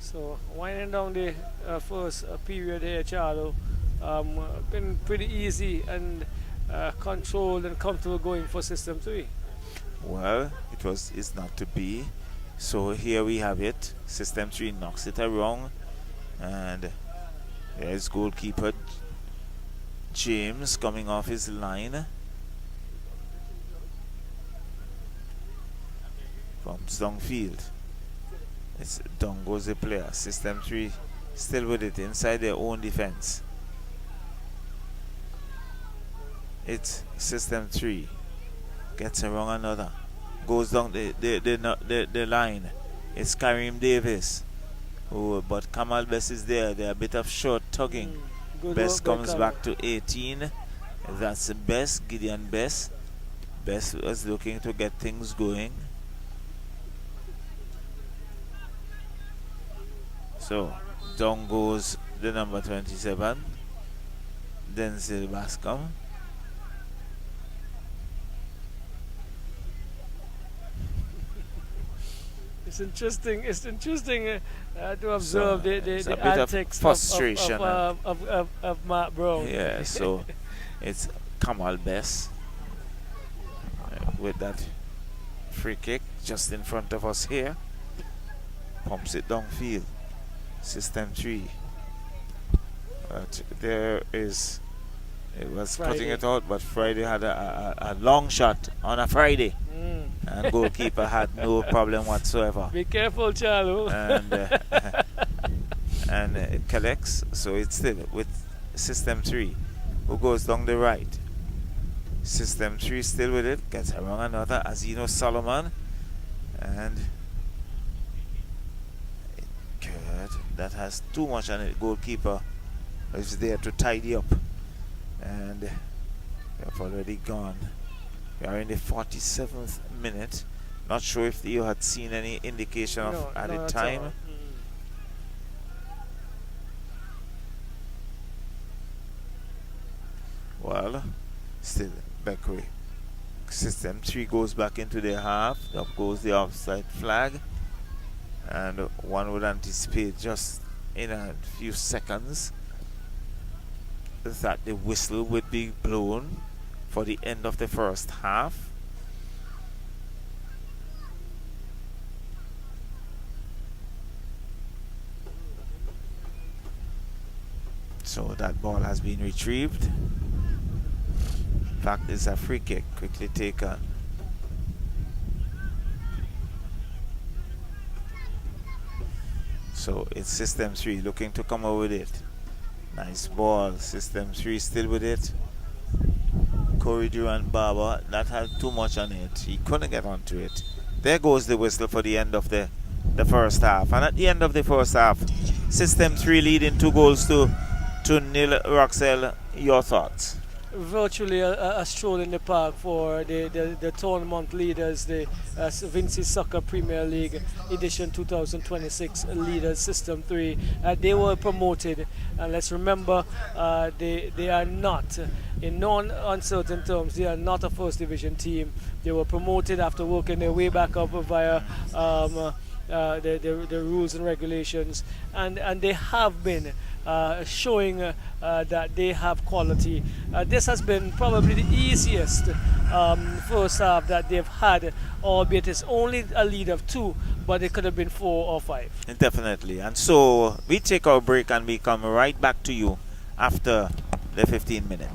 So winding down the first period here, Charlo, been pretty easy and controlled and comfortable going for System 3. Well, it's not to be. So here we have it. System 3 knocks it around, and there's goalkeeper James coming off his line. Comes downfield. It's down goes the player. System 3 still with it inside their own defense. It's System 3 gets around another, goes down the line. It's Kareem Davis, but Kamal Best is there. They're a bit of short tugging. Good Best work by comes Kamal. back to 18. That's Best, Gideon Best. Best was looking to get things going. So down goes the number 27, Denzel Bascom. It's interesting. It's interesting to observe So, the it's a bit of antics frustration of Matt Brown. Yeah, so it's Kamal Best with that free kick just in front of us here. Pumps it downfield. System 3. But it was Friday. cutting it out, but Friday had a long shot on a Friday, and goalkeeper had no problem whatsoever. Be careful, Charlo. And it collects, so it's still with System 3, who goes down the right. System 3 still with it, gets around another, Azino Solomon, and good. That has too much on it. Goalkeeper is there to tidy up, and we have already gone. We are in the 47th minute. Not sure if you had seen any indication of at the time. Well, still Bequia System 3 goes back into their half. Up goes the offside flag. And one would anticipate just in a few seconds that the whistle would be blown for the end of the first half. So that ball has been retrieved. In fact, it's a free kick quickly taken. So it's System 3 looking to come over with it. Nice ball. System 3 still with it. Corey Durant Barber, that had too much on it. He couldn't get onto it. There goes the whistle for the end of the first half. And at the end of the first half, System 3 leading 2-0 to nil. Roxelle, your thoughts? Virtually a stroll in the park for the tournament leaders, the Vincy Soccer Premier League edition 2026 leaders, System 3. They were promoted, and let's remember they are not, in non-uncertain terms, they are not a first division team. They were promoted after working their way back up via the rules and regulations, and they have been showing that they have quality. This has been probably the easiest first half that they've had, albeit it's only a lead of 2, but it could have been 4 or 5. Definitely. And so we take our break and we come right back to you after the 15 minute.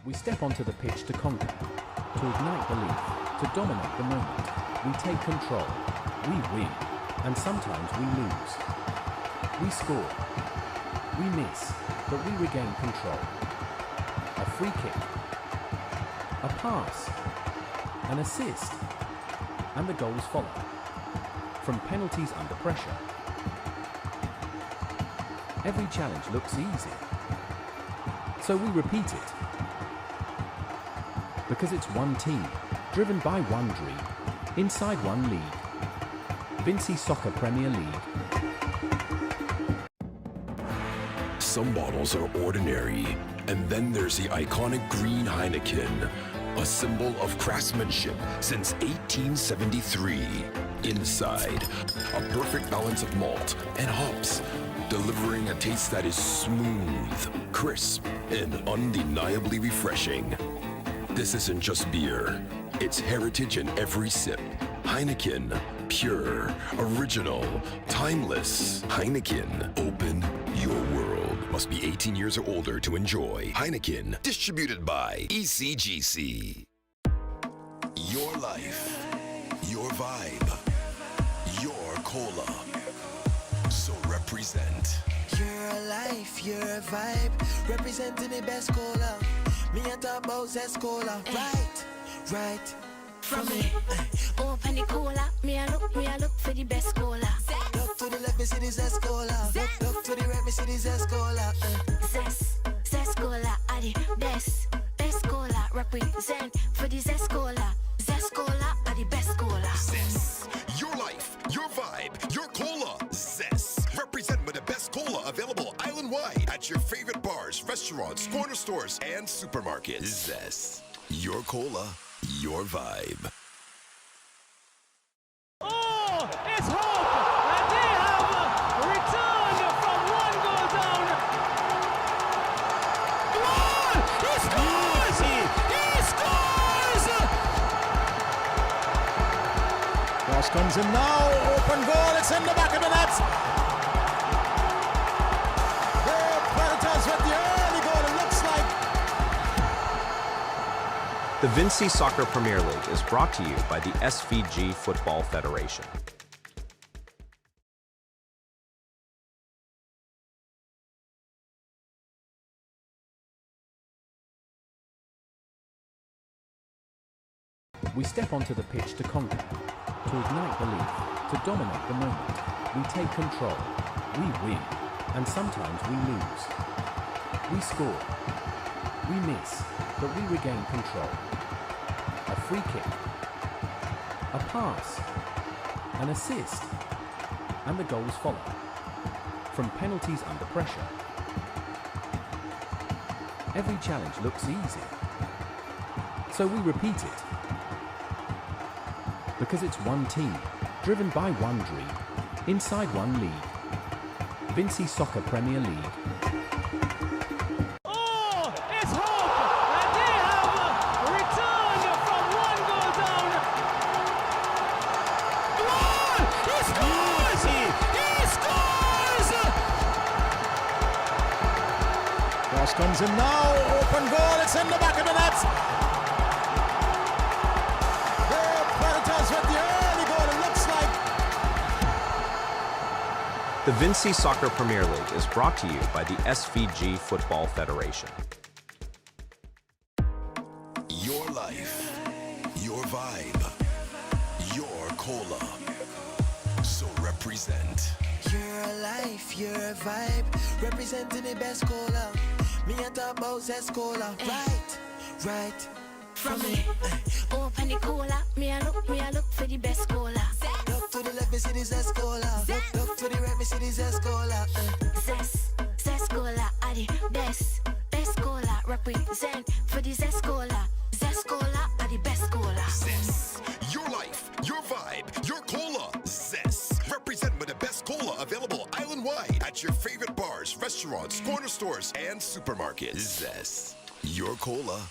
We step onto the pitch to conquer, to ignite belief, to dominate the moment. We take control, we win, and sometimes we lose. We score, we miss, but we regain control. A free kick, a pass, an assist, and the goals follow. From penalties under pressure. Every challenge looks easy, so we repeat it. Because it's one team, driven by one dream, inside one league. Vincy Soccer Premier League. Some bottles are ordinary, and then there's the iconic green Heineken, a symbol of craftsmanship since 1873. Inside, a perfect balance of malt and hops, delivering a taste that is smooth, crisp, and undeniably refreshing. This isn't just beer, it's heritage in every sip. Heineken, pure, original, timeless. Heineken, open your world. Must be 18 years or older to enjoy. Heineken, distributed by ECGC. Your life, your vibe, your cola. So represent. Your life, your vibe, representing the best cola. Me and talk about Zest Cola, right from me. Open the cola, me a look for the best cola. Look to the left, me see the Zest Cola. Look to the right, me see the Zest Cola. Zest Cola are the best cola. Represent for the Zest Cola. Zest Cola are the best cola. Zest, your life, your vibe, your cola. Zest, represent with the best cola available island-wide at your favorite bars, restaurants, corner stores, and supermarkets. Zest, your cola, your vibe. Oh, it's hope! And they have returned from 1 goal down. Goal! He scores! He scores! Whilst comes in now, open goal, it's in the back of the net. The Predators with the early goal, it looks like. The Vincy Soccer Premier League is brought to you by the SVG Football Federation. We step onto the pitch to conquer, to ignite belief, to dominate the moment. We take control, we win, and sometimes we lose. We score, we miss, but we regain control. A free kick, a pass, an assist, and the goals follow. From penalties under pressure. Every challenge looks easy, so we repeat it. Because it's one team, driven by one dream, inside one league. Vincy Soccer Premier League. Oh, it's hope! And they have returned from one goal down. Goal! He scores! He scores! Cross comes in now, open goal, it's in the back of the net. With the early goal, it looks like. The Vincy Soccer Premier League is brought to you by the SVG Football Federation. Your life, your vibe, your cola. So represent. Your life, your vibe, representing the best cola. Me and talk about Zest Cola. Right. From me, open the cola. Me a look for the best cola. Look to the left, me see the Zest Cola. Look to the right, me see the Zest Cola. Zest cola are the best cola. Represent for the Zest cola. Zest cola are the best cola. Zest. Your life, your vibe, your cola. Zest. Represent with the best cola available island-wide at your favorite bars, restaurants, corner stores, and supermarkets. Zest. Your cola,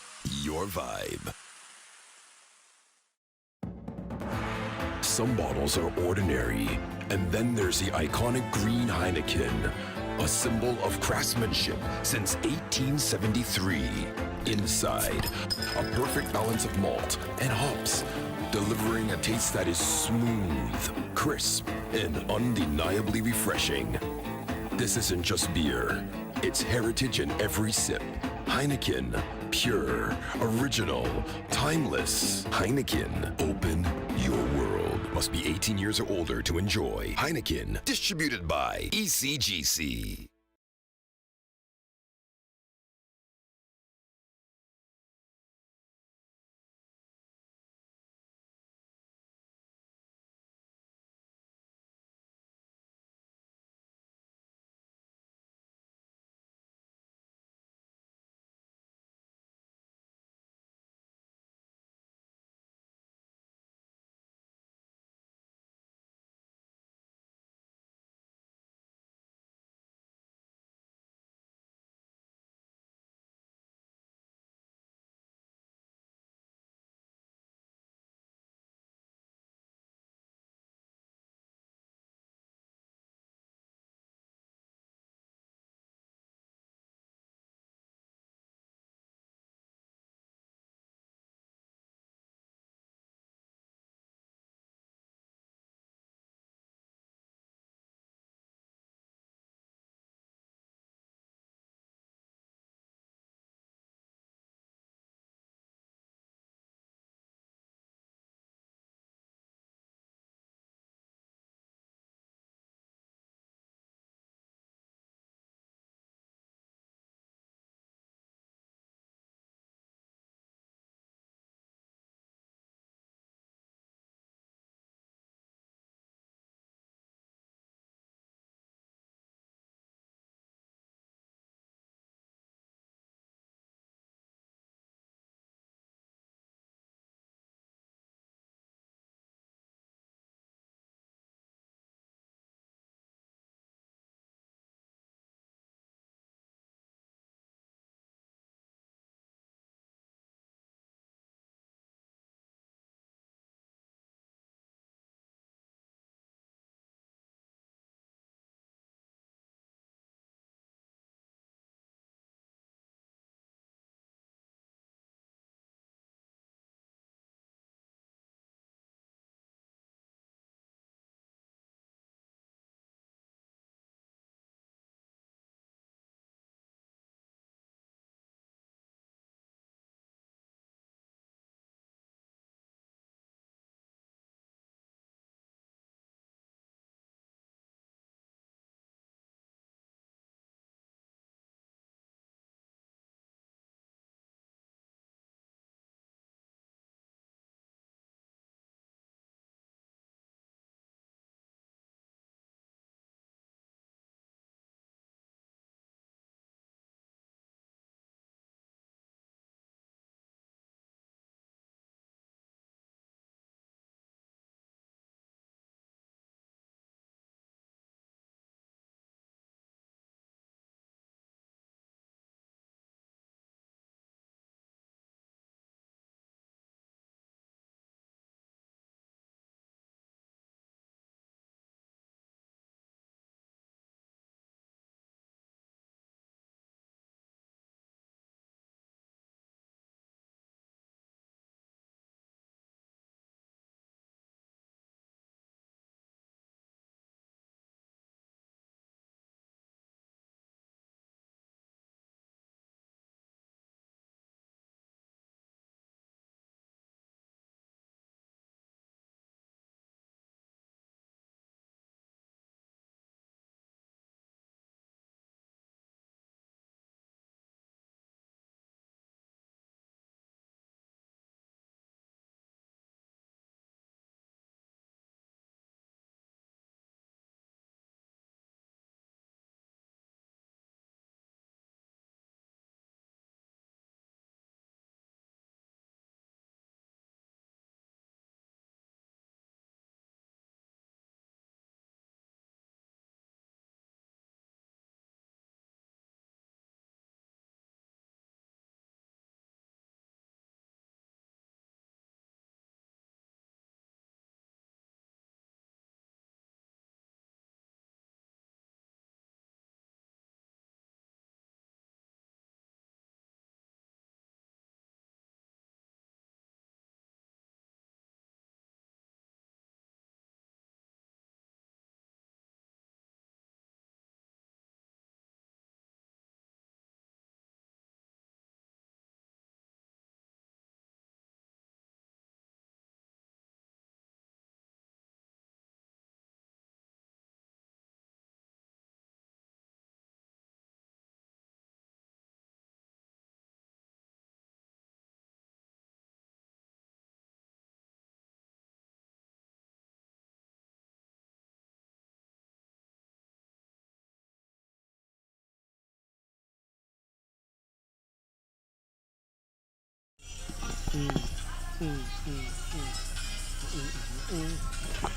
your vibe. Some bottles are ordinary, and then there's the iconic green Heineken, a symbol of craftsmanship since 1873. Inside, a perfect balance of malt and hops, delivering a taste that is smooth, crisp, and undeniably refreshing. This isn't just beer, it's heritage in every sip. Heineken, pure, original, timeless. Heineken, open your world. Must be 18 years or older to enjoy. Heineken, distributed by ECGC.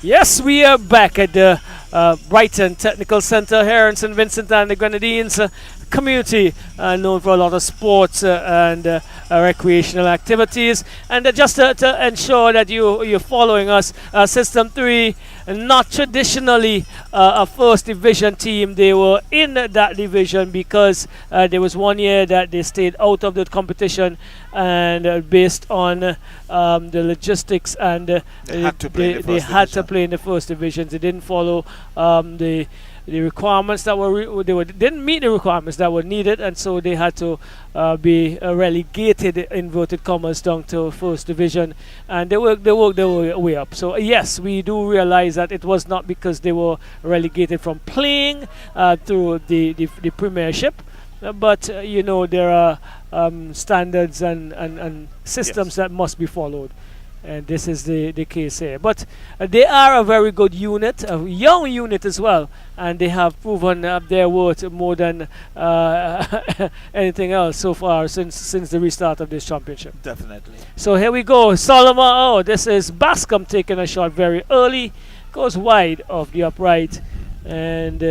Yes, we are back at the Brighton Technical Centre here in St Vincent and the Grenadines community, known for a lot of sports and recreational activities. And just to ensure that you're following us, System 3, not traditionally a first division team. They were in that division because there was one year that they stayed out of the competition, and based on the logistics and They had to play in the they first had to division. play in the first division. They didn't follow the requirements that were didn't meet the requirements that were needed, and so they had to be relegated, inverted commas, down to first division, and they worked their way up. So yes, we do realize that it was not because they were relegated from playing through the Premiership, but you know, there are standards and systems that must be followed. And this is the case here. But they are a very good unit, a young unit as well, and they have proven their worth more than anything else so far since the restart of this championship. Definitely. So here we go. Solomon, oh, this is Bascom taking a shot very early, goes wide of the upright, and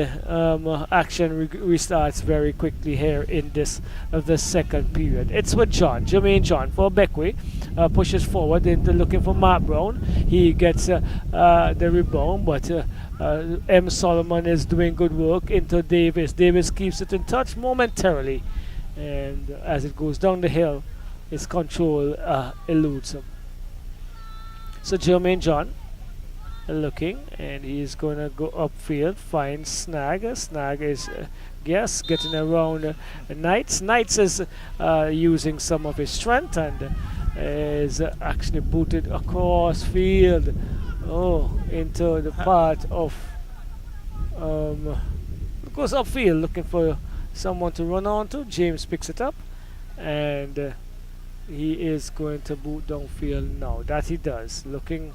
action restarts very quickly here in this the second period. It's with Jermaine John for Bequia, pushes forward into looking for Mark Brown. He gets the rebound, but M. Solomon is doing good work into Davis. Davis keeps it in touch momentarily, and as it goes down the hill, his control eludes him. So Jermaine John looking, and he's going to go upfield, find Snag. Snag is getting around Knights. Knights is using some of his strength and is actually booted across field, into the part of goes upfield looking for someone to run onto. James picks it up, and he is going to boot downfield now. That he does, looking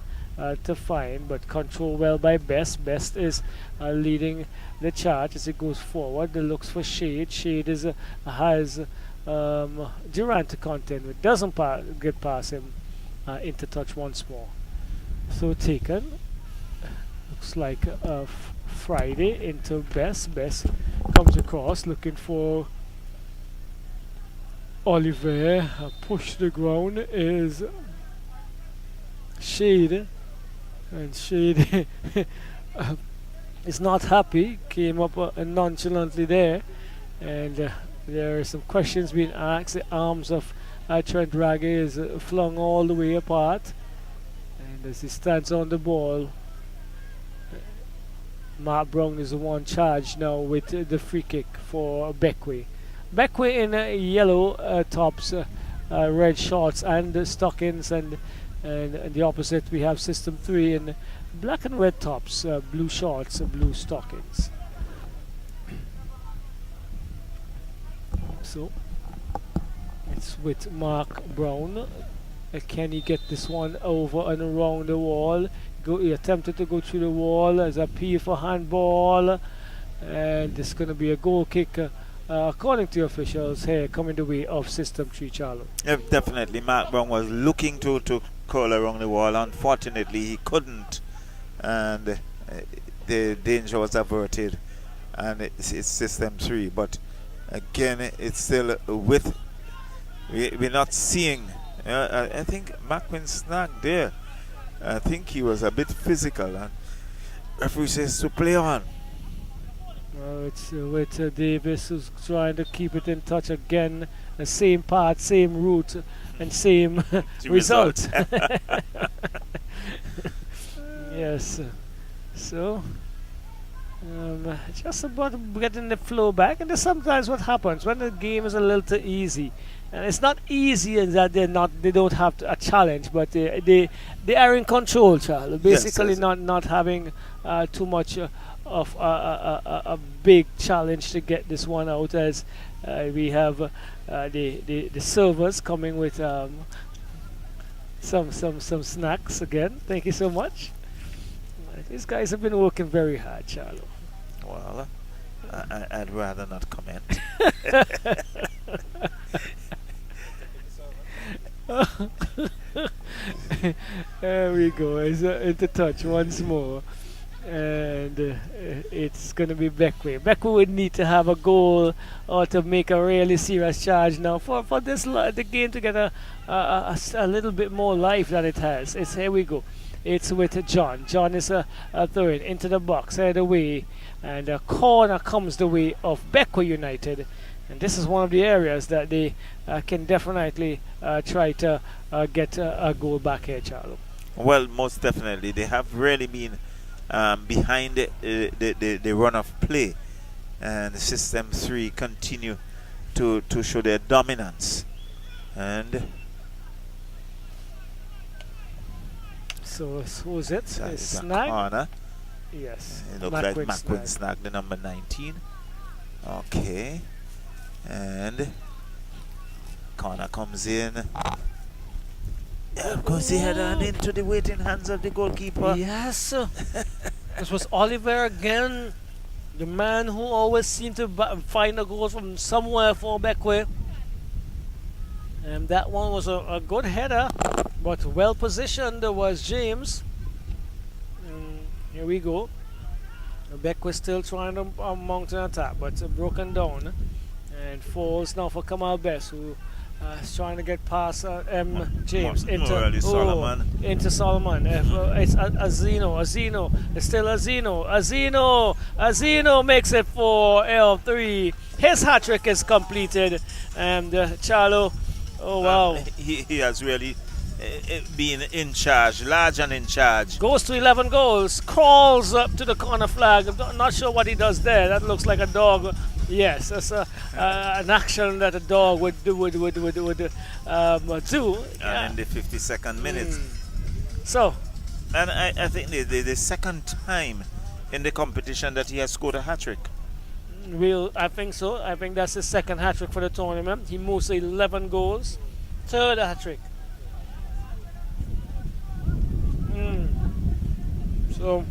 to find, but control well by Best. Best is leading the charge as it goes forward. The looks for Shade. Shade is has Durant to contend with. Doesn't get past him into touch once more. So taken. Looks like Friday into Best. Best comes across looking for Oliver. Push the ground is Shade. And Shade is not happy, came up nonchalantly there, and there are some questions being asked. The arms of Trent Raggy is flung all the way apart, and as he stands on the ball, Mark Brown is the one charged now with the free kick for Bequia. Bequia in yellow tops, red shorts and stockings, and the opposite we have System 3 in black and red tops, blue shorts and blue stockings. So it's with Mark Brown. Can he get this one over and around the wall? He attempted to go through the wall as a appeal for handball, and it's going to be a goal kick according to officials here, coming the way of System 3, Charlo. Yeah, definitely. Mark Brown was looking to curl around the wall. Unfortunately, he couldn't, and the danger was averted, and it's System 3. But again, it's still with. We're not seeing. I think Macwin snagged there. I think he was a bit physical, and referee says to play on. Well, it's with Davis, who's trying to keep it in touch again. The same path, same route, and same result. Yes. So, just about getting the flow back. And that's sometimes what happens when the game is a little too easy. And it's not easy in that they don't have a challenge, but they are in control, Charles. Basically, yes. not having too much of a big challenge to get this one out, as we have the servers coming with some snacks again. Thank you so much. These guys have been working very hard, Charlo. Well, I'd rather not comment. There we go. It's a touch once more. And it's going to be Bequia. Bequia would need to have a goal or to make a really serious charge now for the game to get a little bit more life than it has. Here we go. It's with John. John is throwing into the box, head away, and a corner comes the way of Bequia United. And this is one of the areas that they can definitely try to get a goal back here, Charlo. Well, most definitely. They have really been behind the run of play. And System 3 continue to show their dominance. And so who's it? that is a Snag? corner. Yes. It looks like McQueen snagged the number 19. Okay. And corner comes in. Goes the header and into the waiting hands of the goalkeeper. Yes. This was Oliver again, the man who always seemed to find a goal from somewhere for Bequia. And that one was a good header, but well positioned was James. And here we go. Bequia still trying to mount an attack, but broken down. And falls now for Kamal Best, who is trying to get past James into Solomon. Into Solomon. It's Azino. It's still Azino makes it for L3. His hat trick is completed, and Charlo. Oh wow! He has really been in charge, large and in charge. Goes to 11 goals, crawls up to the corner flag. I'm not sure what he does there. That looks like a dog. Yes, that's an action that a dog would do. And in the 52nd minute. So, and I think the second time in the competition that he has scored a hat trick. I think so. I think that's his second hat trick for the tournament. He moves to 11 goals, third hat trick. So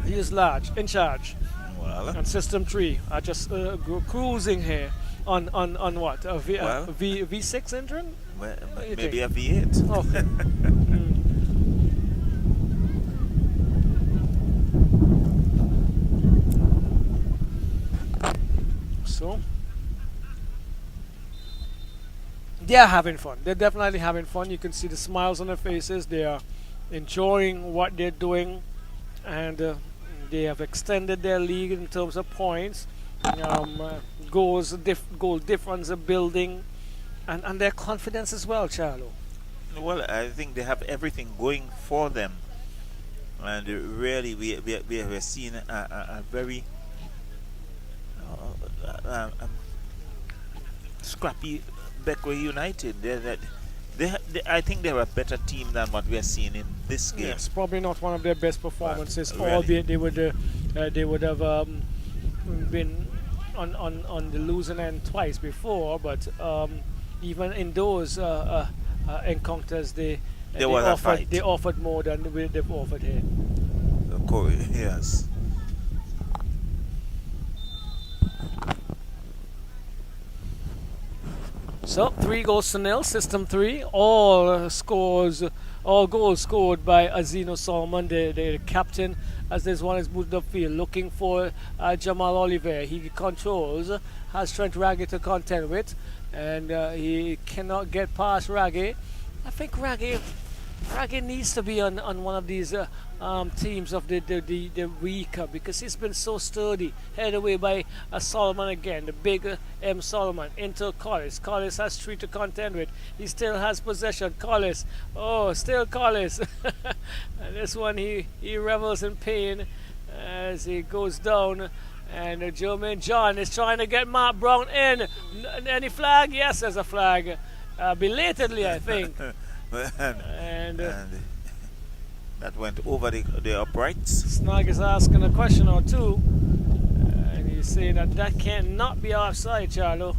he is large, in charge. Well, and System 3 are just cruising here on what? A V6 engine? Well, maybe a V8. Okay. So they are having fun. They're definitely having fun. You can see the smiles on their faces. They are enjoying what they're doing, and they have extended their league in terms of points, goal difference of building, and their confidence as well, Charlo. Well, I think they have everything going for them, and really we have seen a very scrappy Bequia United. I think they're a better team than what we are seeing in this game. Yes, probably not one of their best performances. Really. Albeit they would have been on the losing end twice before. But even in those encounters, they offered more than they've offered here. Of course, yes. So 3-0, System 3. All goals scored by Azino Solomon, the captain, as this one is moved upfield, looking for Jamal Oliver. He controls, has Trent Raggy to contend with, and he cannot get past Raggy. I think Raggy needs to be on one of these teams of the week, because he's been so sturdy. Head away by Solomon again, the big M Solomon into Collis. Collis has 3 to contend with. He still has possession. Collis, still Collis. And this one he revels in pain as he goes down. And Jermaine John is trying to get Mark Brown in. Any flag? Yes, there's a flag. Belatedly, I think. and that went over the uprights. Snag is asking a question or two, and he's saying that cannot be offside, Charlo.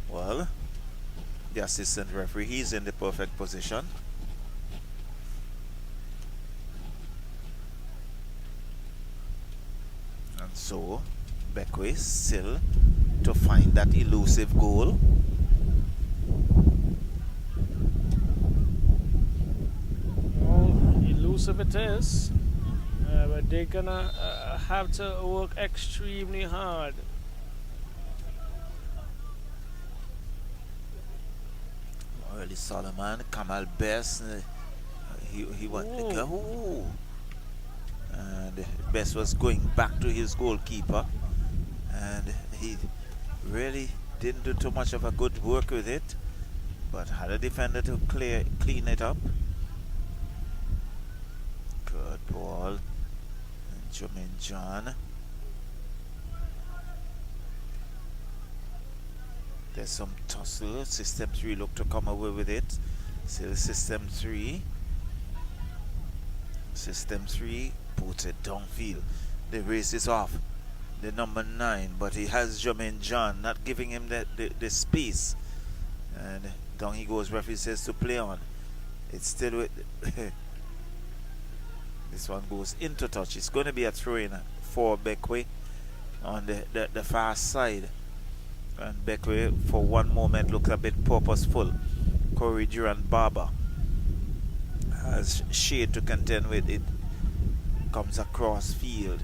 Well, the assistant referee, he's in the perfect position. And so Bequia still to find that elusive goal. explosive it is. But they're gonna have to work extremely hard. Early Solomon, Kamal Best, he went to go. And Best was going back to his goalkeeper, and he really didn't do too much of a good work with it, but had a defender to clean it up. Good ball. Jermaine John. There's some tussle. System 3 look to come away with it. Still System 3. System 3 puts it downfield. The race is off. The number 9, but he has Jermaine John, not giving him the space. And down he goes. Referee says to play on. It's still with... This one goes into touch. It's going to be a throw-in for Bequia on the far side. And Bequia, for one moment, looks a bit purposeful. Corey Durant Barber has shade to contend with. It comes across field.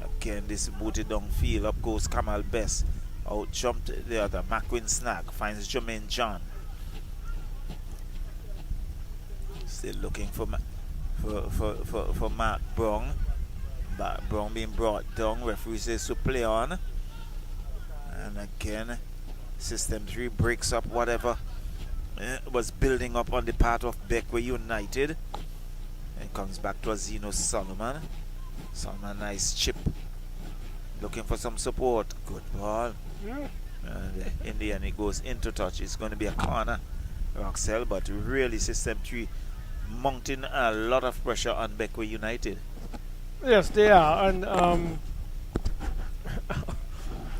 Again, this booted down field. Up goes Kamal Best. Out jumped the other. McQueen Snag finds Jermaine John. Still looking for Mark Brown. Brown being brought down. Referee says to play on. And again, System 3 breaks up whatever was building up on the part of Bequia United. And comes back to Azino Solomon. Solomon, nice chip. Looking for some support. Good ball. And in the end, it goes into touch. It's going to be a corner, Roxell, but really System 3 mounting a lot of pressure on Bequia United. Yes, they are, and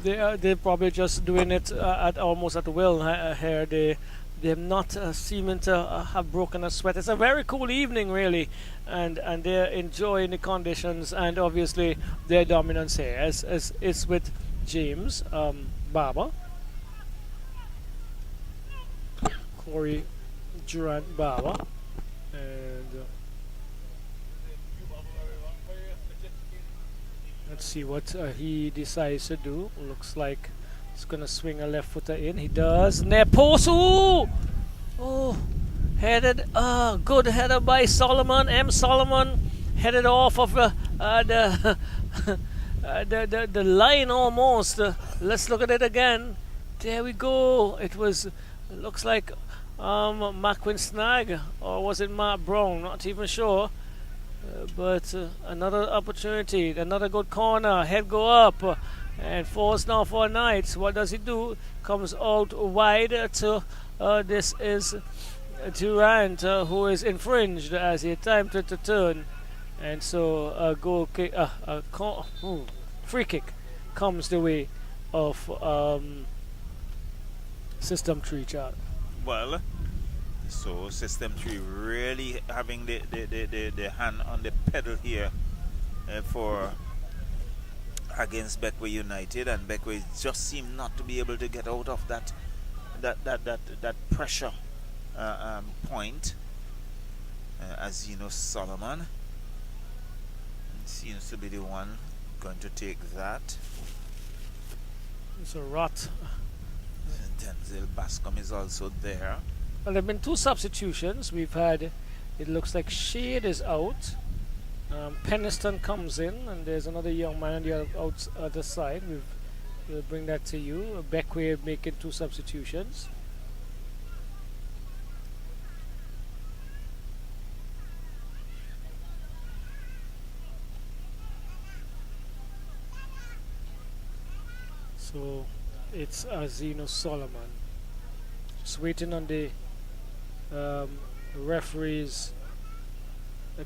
they're probably just doing it at almost at will here. They're not seeming to have broken a sweat. It's a very cool evening, really, and they're enjoying the conditions and obviously their dominance here, as it's with James Barber, Corey Durant Barber, and let's see what he decides to do. Looks like he's gonna swing a left footer in. He does. Near post. Ooh! Oh, headed. Good header by Solomon. M. Solomon headed off of the line almost. Let's look at it again. There we go. It was. Looks like McQueen Snag, or was it Mark Brown? Not even sure. But another opportunity, another good corner, head go up, and force now for Knights. What does he do? Comes out wide to this is Durant, who is infringed as he attempted to turn, and so a goal kick, free kick comes the way of System 3 chart. Well, so System 3 really having the hand on the pedal here for against Bequia United, and Bequia just seem not to be able to get out of that pressure point. As you know, Solomon seems to be the one going to take that. It's a rot. Denzel Bascom is also there. Well, there have been two substitutions. We've had, it looks like Shade is out. Peniston comes in, and there's another young man on the other side. We'll bring that to you. Bequia making two substitutions. So it's Azino Solomon. Just waiting on the referee's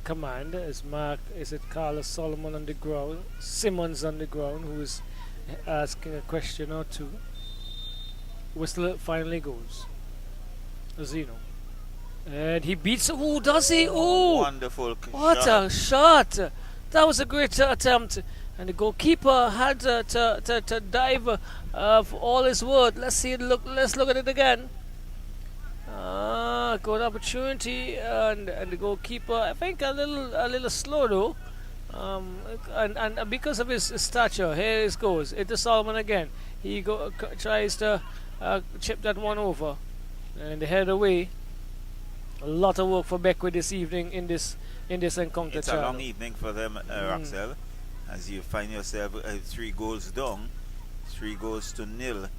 command. Is it Carlos Solomon on the ground, Simmons on the ground, who is asking a question or two. Whistle finally goes. Azino. And he beats. Oh, does he? Oh, wonderful what shot. A shot! That was a great attempt. And the goalkeeper had to dive for all his worth. Let's see it. Let's look at it again. good opportunity, and the goalkeeper, I think a little slow though. And because of his stature, here it goes. It's Solomon again. He tries to chip that one over, and they head away. A lot of work for Bequia this evening in this encounter. It's a long evening for them, Roxelle, as you find yourself 3 goals down, 3-0,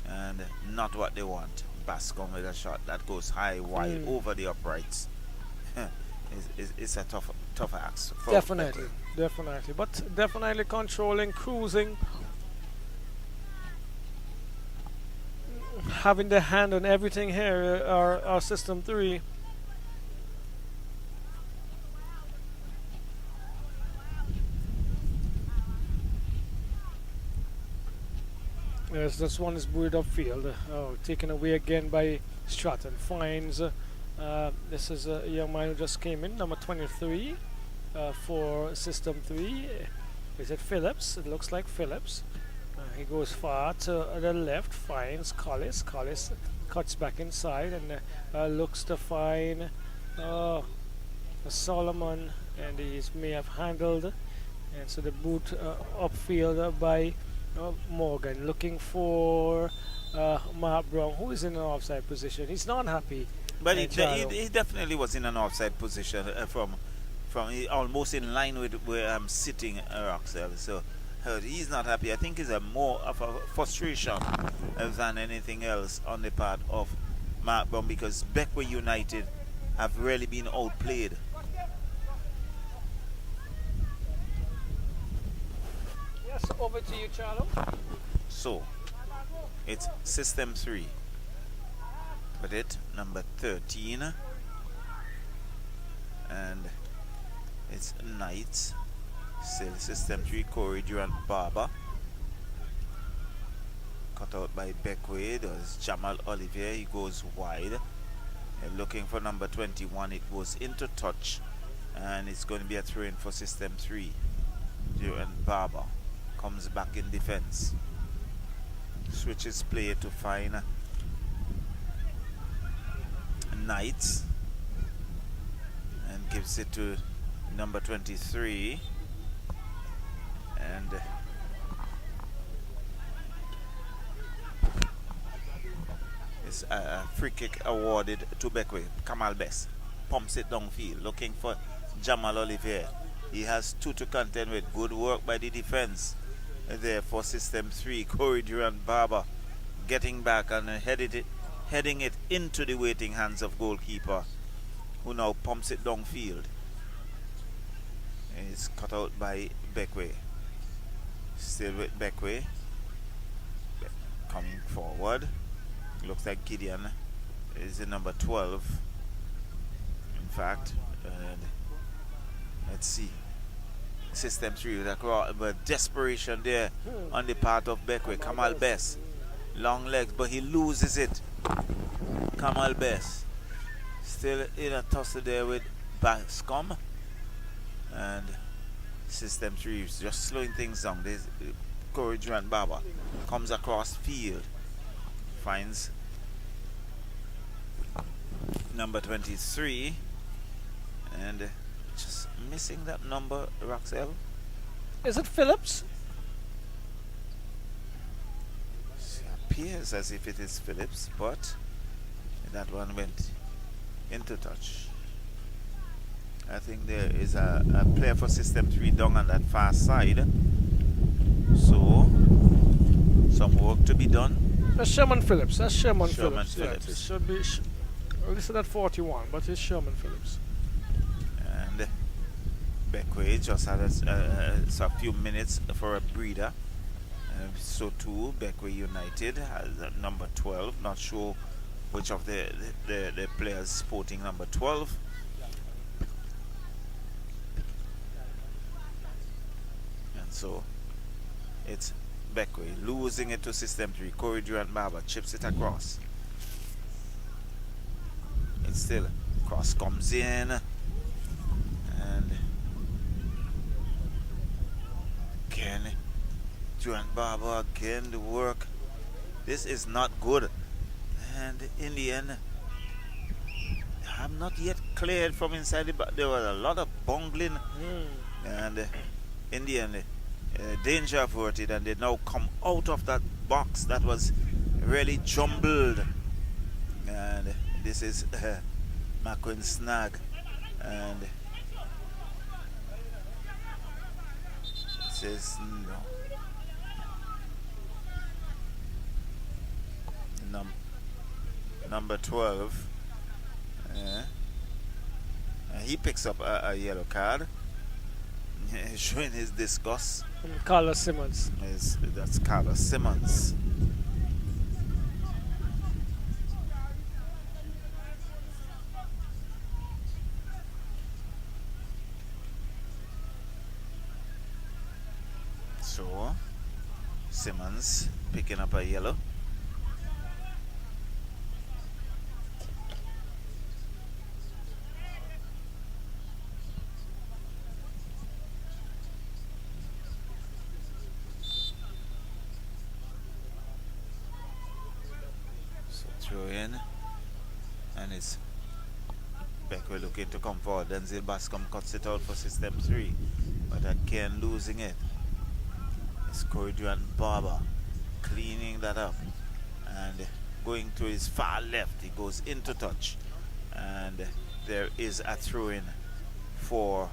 and not what they want. Bascom with a shot that goes high, wide over the uprights. It's a tough axe. Definitely, but definitely controlling, cruising, having the hand on everything here. Our system 3. Yes, this one is buoyed upfield. Taken away again by Stratton. Finds. This is a young man who just came in, number 23 for System 3. Is it Phillips? It looks like Phillips. He goes far to the left, finds Collis. Collis cuts back inside and looks to find Solomon, and he may have handled. And so the boot upfield by Morgan, looking for Mark Brown, who is in an offside position. He's not happy. But he definitely was in an offside position from almost in line with where I'm sitting, Roxelle. So he's not happy. I think it's more of a frustration than anything else on the part of Mark Brown, because Bequia United have really been outplayed. Yes, over to you, Charlo. So it's System 3. With it, number 13, and it's Knights. Still System 3, Corey Durant Barber. Cut out by Bequia. There's Jamal Olivier. He goes wide. And looking for number 21. It goes into touch, and it's going to be a throw in for System 3. Durant Barber comes back in defense. Switches play to find Knights, and gives it to number 23, and it's a free kick awarded to Bequia. Kamal Best pumps it downfield, looking for Jamal Olivier. He has 2 to contend with. Good work by the defense there for System 3. Corey Durant Barber getting back and heading it into the waiting hands of goalkeeper, who now pumps it downfield. And it's cut out by Bequia. Still with Bequia. Coming forward. Looks like Gideon is the number 12. In fact, and let's see. System 3 with a desperation there on the part of Bequia. Kamal Best. Long legs, but he loses it. Kamal Best still in a tussle there with Bascom, and System 3 is just slowing things down. There's Corey Durant Barber comes across field, finds number 23, and just missing that number, Roxelle. Is it Phillips? Appears as if it is Phillips, but that one went into touch. I think there is a player for System 3 down on that far side, so some work to be done. That's Sherman Phillips. Phillips. Yeah, it should be listed at 41, but it's Sherman Phillips. And Bequia just had a few minutes for a breather. So too, Bequia United has number 12. Not sure which of the players sporting number 12. And so it's Bequia losing it to System 3. Corey Durant Barber chips it across. It's still cross comes in, and again Durant Barber again the work. This is not good, and in the end have not yet cleared from inside the box. There was a lot of bungling, and in the end, danger averted, and they now come out of that box that was really jumbled. And this is Macquin Snag, and it says no. Number 12. He picks up a yellow card, showing his disgust. Carlos Simmons. That's Carlos Simmons. So, Simmons picking up a yellow. Throw in, and it's Bequia looking to come forward. Denzel Bascom cuts it out for system 3, but again losing it. It's Corridran Barber cleaning that up and going to his far left. He goes into touch, and there is a throw in for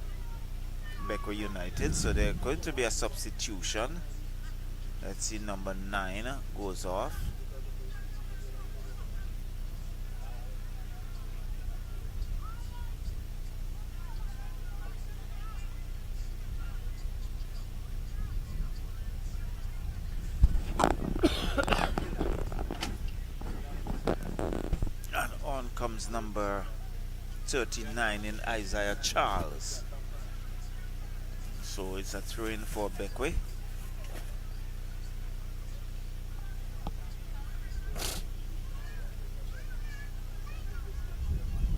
Bequia United. So there's going to be a substitution. Let's see, number 9 goes off. Comes number 39 in Isaiah Charles. So it's a throw in for Bequia.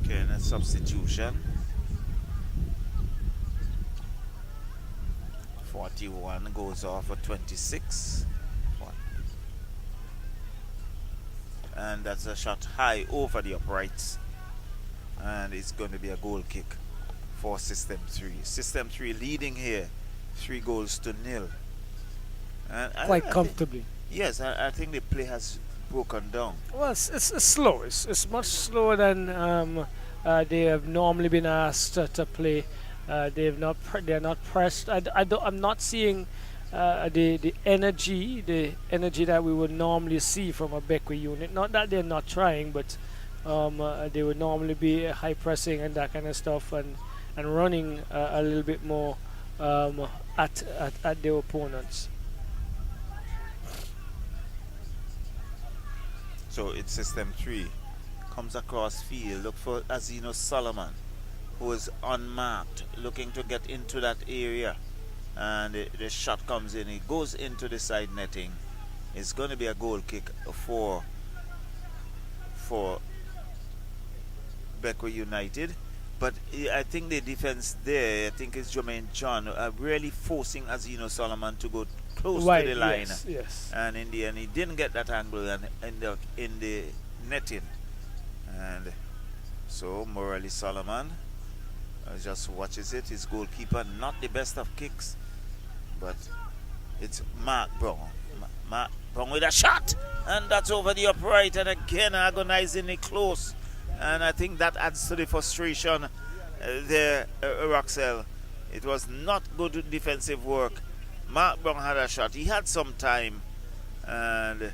Okay, and a substitution. 41 goes off for 26. And that's a shot high over the uprights, and it's going to be a goal kick for System 3. System 3 leading here 3-0. And Quite comfortably. Yes, I think the play has broken down. Well, it's slow. It's much slower than they have normally been asked to play. They're not pressed. I'm not seeing the energy that we would normally see from a Bequia unit. Not that they're not trying, but they would normally be high pressing and that kind of stuff, and running a little bit more at their opponents. So it's System 3 comes across field. Look for Azino Solomon, who is unmarked, looking to get into that area. And the shot comes in. He goes into the side netting. It's going to be a goal kick for Bequia United. But I think the defense there, I think it's Jermaine John, really forcing Azino Solomon to go close to the line. Yes. And in the end, he didn't get that angle and end up in the netting. And so Morelli Solomon just watches it. His goalkeeper, not the best of kicks, but it's Mark Brown. Mark Brown with a shot, and that's over the upright, and again agonizingly close. And I think that adds to the frustration there, Roxelle. It was not good defensive work. Mark Brown had a shot. He had some time, and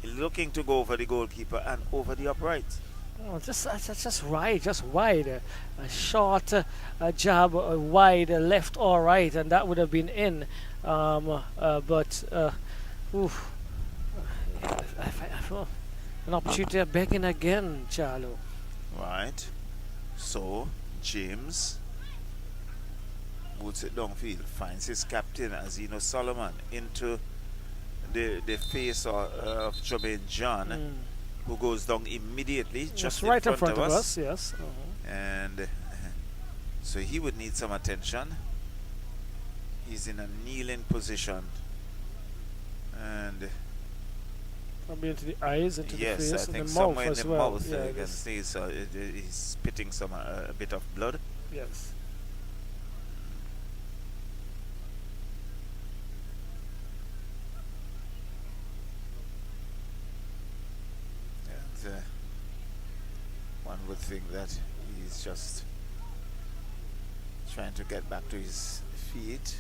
looking to go over the goalkeeper and over the upright. Oh, just wide. A short jab, wide, left or right, and that would have been in. But an opportunity of begging again, Charlo. Right. So James boots it downfield, finds his captain Azino Solomon into the face of Jermaine John. Who goes down immediately just right in front of us. us, yes. And so he would need some attention. He's in a kneeling position, and Probably into the eyes, into Yes, the I face, and think the mouth somewhere in as the well. mouth Yeah, you can see so he's spitting some a bit of blood. yes. And one would think that he's just trying to get back to his feet.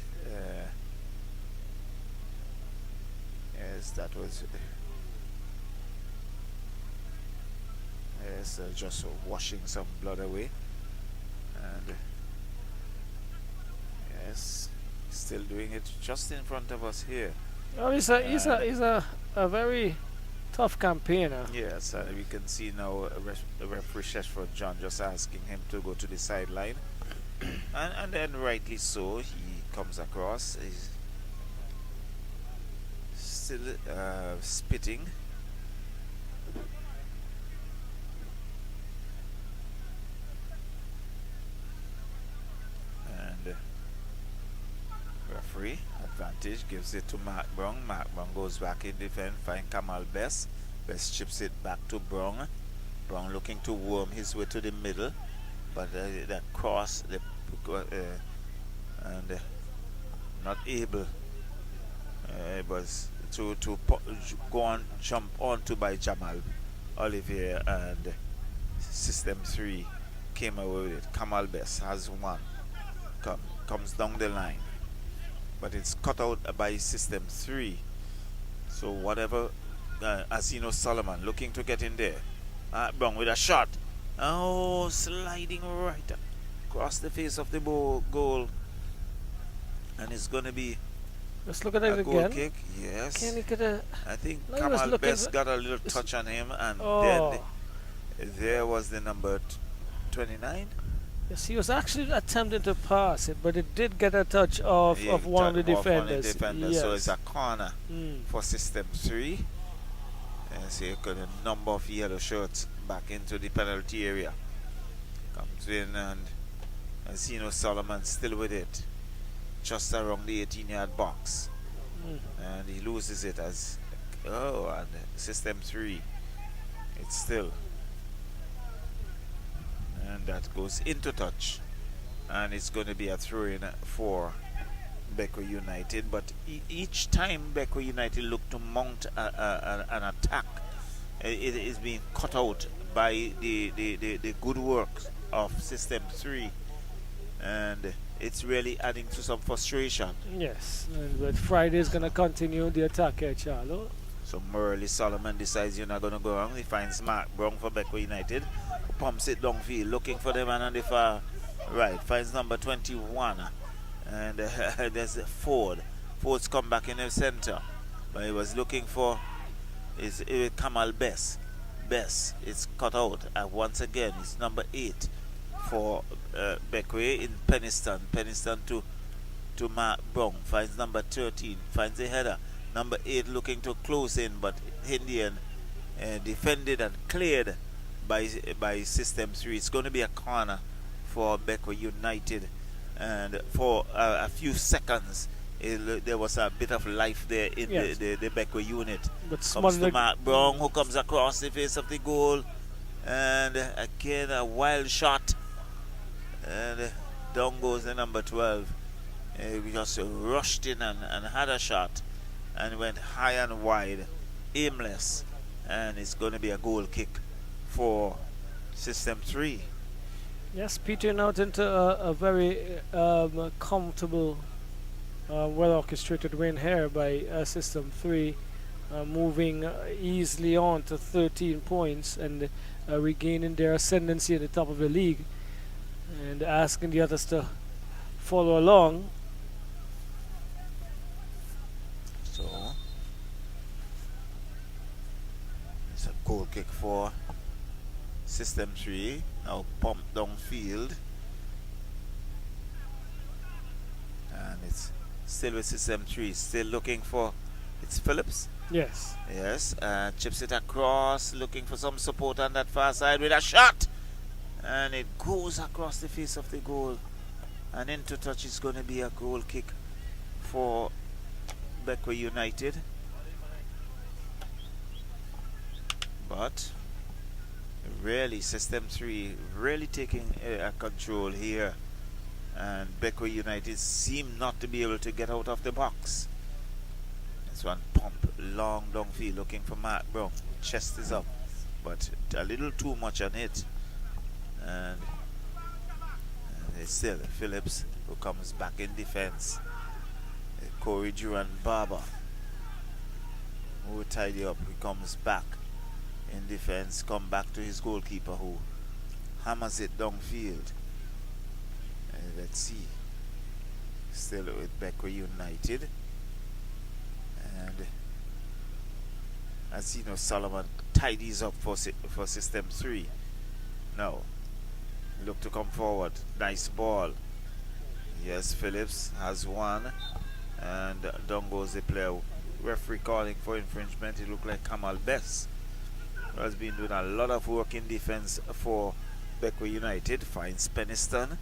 Yes, that was. Yes, just washing some blood away, and yes, still doing it just in front of us here. Oh, he's a very tough campaigner. Yes, we can see now referee Sheshford John just asking him to go to the sideline, and then rightly so, he comes across. He's still spitting. And referee advantage gives it to Mark Brown. Mark Brown goes back in defense, find Kamal Best. Best chips it back to Brown. Brown looking to worm his way to the middle, but that cross, and not able. Was to go on, jump onto by Jamal Olivier, and System 3 came away with it. Kamal Best has one. Comes down the line, but it's cut out by System 3. So whatever, Asino Solomon looking to get in there. Brown with a shot. Oh, sliding right across the face of the goal, and it's going to be Let's look at a it goal again. kick. Yes, Can he get a? I think No, he was Kamal looking Best for- got a little touch on him, and Oh. then there was the number 29. Yes, he was actually attempting to pass it, but it did get a touch of one of the defenders. Yes. So it's a corner Mm. for System 3. And so you got a number of yellow shirts back into the penalty area. Comes in, and Asino Solomon still with it, just around the 18-yard box. Mm. And he loses it as and System 3, it's still, and that goes into touch, and it's going to be a throw-in for Bequia United. But each time Bequia United look to mount an attack, it is being cut out by the good work of System 3, and it's really adding to some frustration. Yes, but Friday is going to continue the attack here, Charlo. So Merle Solomon decides you're not going to go wrong. He finds Mark Brown for Bequia United, pumps it downfield, looking for the man on the far right. Finds number 21, and there's Ford. Ford's come back in the center, but he was looking for is Kamal Best. Best it's cut out, and once again it's number 8 for Bequia in Penniston. Penniston to Mark Brown. Finds number 13. Finds a header. Number 8 looking to close in, but Indian defended and cleared by System 3. It's going to be a corner for Bequia United, and for a few seconds there was a bit of life there in the Bequia unit. But Comes to Mark Brown, who comes across the face of the goal, and again a wild shot, and down goes the number 12. We just rushed in and had a shot, and went high and wide, aimless, and it's going to be a goal kick for System 3. Yes, petering out into a very comfortable, well orchestrated win here by System 3, moving easily on to 13 points and regaining their ascendancy at the top of the league, and asking the others to follow along. So it's a goal kick for System 3. Now pumped downfield, and it's still with System 3. Still looking for, it's Phillips. Yes. Yes, chips it across, looking for some support on that far side with a shot, and it goes across the face of the goal, and into touch. Is going to be a goal kick for Bequia United. but really System 3 really taking control here, and Bequia United seem not to be able to get out of the box. This one pump long downfield looking for Mark Brown. Chest is up, but a little too much on it, and it's still Phillips who comes back in defense. Corey Duran Barber who will tidy up. He comes back in defense, come back to his goalkeeper who hammers it downfield. Let's see. Still with Bequia United. And as you know, Solomon tidies up for System 3. Now, look to come forward. Nice ball. Yes, Phillips has one. And down goes the player. Referee calling for infringement. It looked like Kamal Bess, who has been doing a lot of work in defense for Bequia United. Finds Peniston.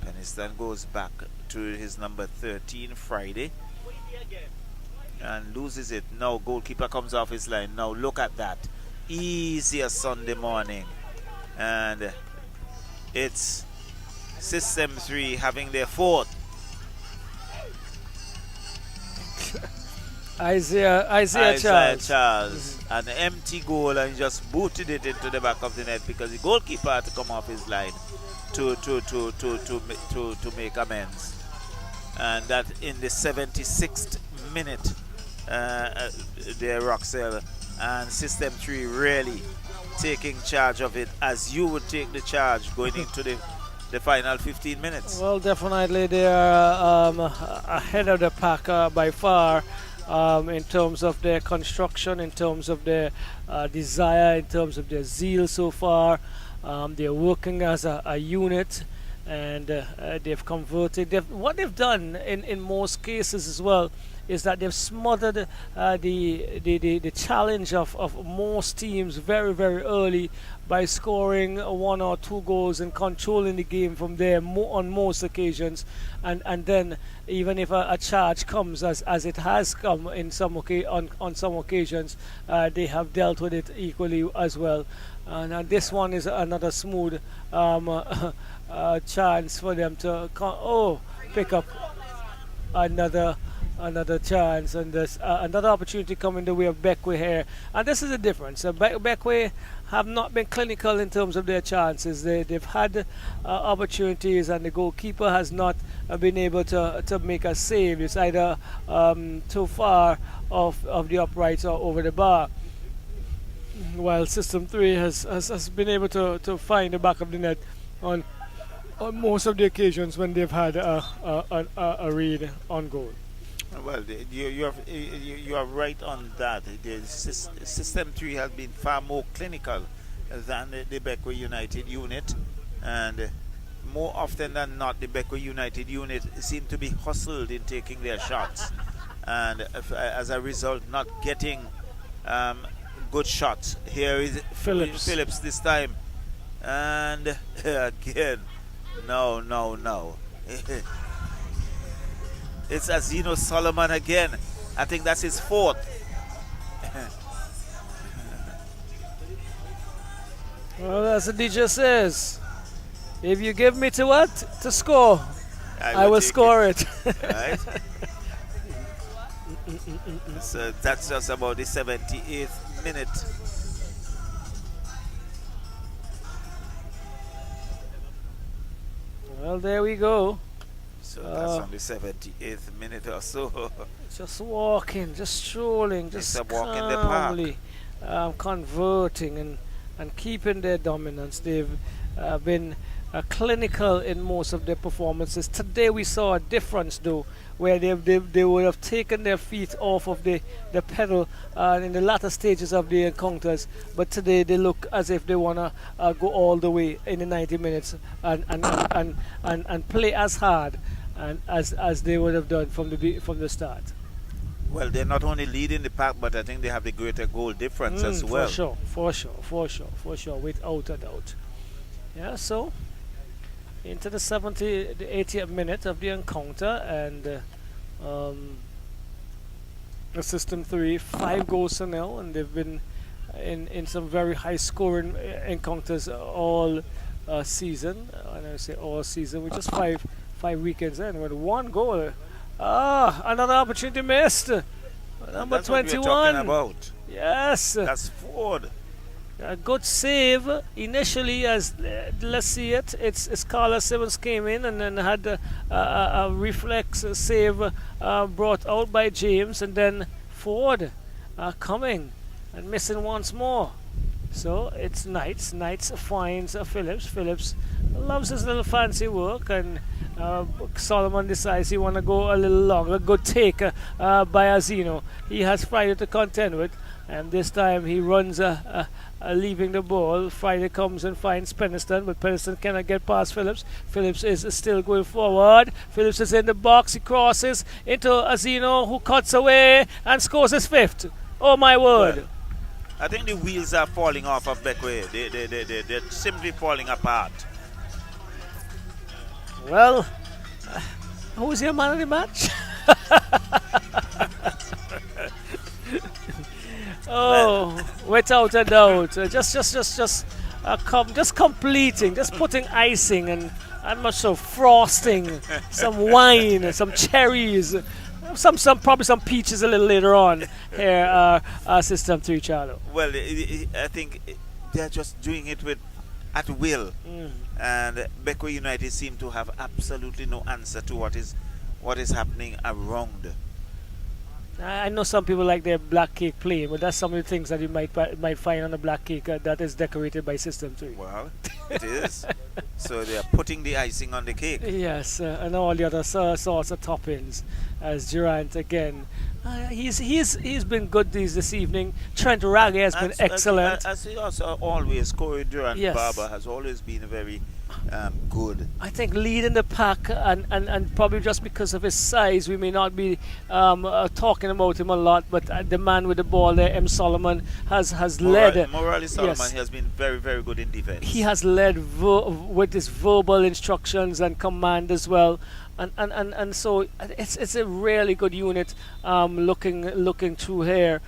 Peniston goes back to his number 13, Friday, and loses it. Now goalkeeper comes off his line. Now look at that. Easier Sunday morning. And it's System 3 having their fourth. Isaiah Charles. An empty goal, and he just booted it into the back of the net because the goalkeeper had to come off his line to make amends. And that in the 76th minute, there Roxell and System 3 really taking charge of it, as you would take the charge going into the final 15 minutes. Well, definitely they are ahead of the pack by far. In terms of their construction, in terms of their desire, in terms of their zeal so far. They're working as a unit, and they've converted. What they've done in most cases as well is that they've smothered the challenge of most teams very, very early by scoring 1 or 2 goals and controlling the game from there on most occasions, and then even if a charge comes as it has come in on some occasions, they have dealt with it equally as well. And this one is another smooth chance for them to pick up another chance, and there's another opportunity coming the way of Bequia here. And this is the difference. Bequia have not been clinical in terms of their chances. They've had opportunities, and the goalkeeper has not been able to make a save. It's either too far of the uprights or over the bar, while System 3 has been able to find the back of the net on most of the occasions when they've had a read on goal. Well, you are right on that. The System 3 has been far more clinical than the Bequia United unit, and more often than not, the Bequia United unit seem to be hustled in taking their shots, and as a result, not getting good shots. Here is Phillips this time, and again, no. It's Azino Solomon again. I think that's his fourth. Well, as the DJ says, if you give me to score, I will score it. Right? So that's just about the 78th minute. Well, there we go. So that's on the 78th minute or so. Just walking, just strolling, just calmly converting and keeping their dominance. They've been clinical in most of their performances. Today we saw a difference though, where they would have taken their feet off of the pedal in the latter stages of the encounters, but today they look as if they want to go all the way in the 90 minutes and play as hard and as they would have done from the start. Well, they're not only leading the pack, but I think they have the greater goal difference as well. For sure, without a doubt. Yeah, so into the 80th minute of the encounter, and the System 3 5 goals to 0, and they've been in some very high scoring encounters all season. When I say all season, we just five weekends in with one goal. Another opportunity missed. Number That's what we're 21. talking about. Yes. That's Ford. A good save initially, as let's see it. It's Carla Simmons came in and then had a reflex save brought out by James, and then Ford coming and missing once more. So it's Knights. Knights finds Phillips. Phillips loves his little fancy work, and Solomon decides he want to go a little longer. Good take by Azino. He has Friday to contend with, and this time he runs leaving the ball. Friday comes and finds Peniston, but Peniston cannot get past Phillips. Phillips is still going forward. Phillips is in the box. He crosses into Azino, who cuts away and scores his fifth. Oh my word. Well, I think the wheels are falling off of Bequia. They're simply falling apart. Well, who's your man of the match? Oh, without a doubt. Just completing, just putting icing and much so frosting, some wine, some cherries, probably some peaches a little later on here. System 3 Charlo. Well, I think they're just doing it at will, and Bequia United seem to have absolutely no answer to what is happening around. I know some people like their black cake plain, but that's some of the things that you might find on a black cake that is decorated by System 3. Well, it is. So they are putting the icing on the cake. Yes, and all the other sorts of toppings. As Durant again, he's been good this evening. Trent Raggy has been excellent. As he also always, Corey Durant Yes. Barber has always been very good. I think leading the pack, and probably just because of his size, we may not be talking about him a lot, but the man with the ball there, M. Solomon, has led. Morales Solomon Yes. has been very, very good in defense. He has led with his verbal instructions and command as well. And so it's a really good unit looking through here.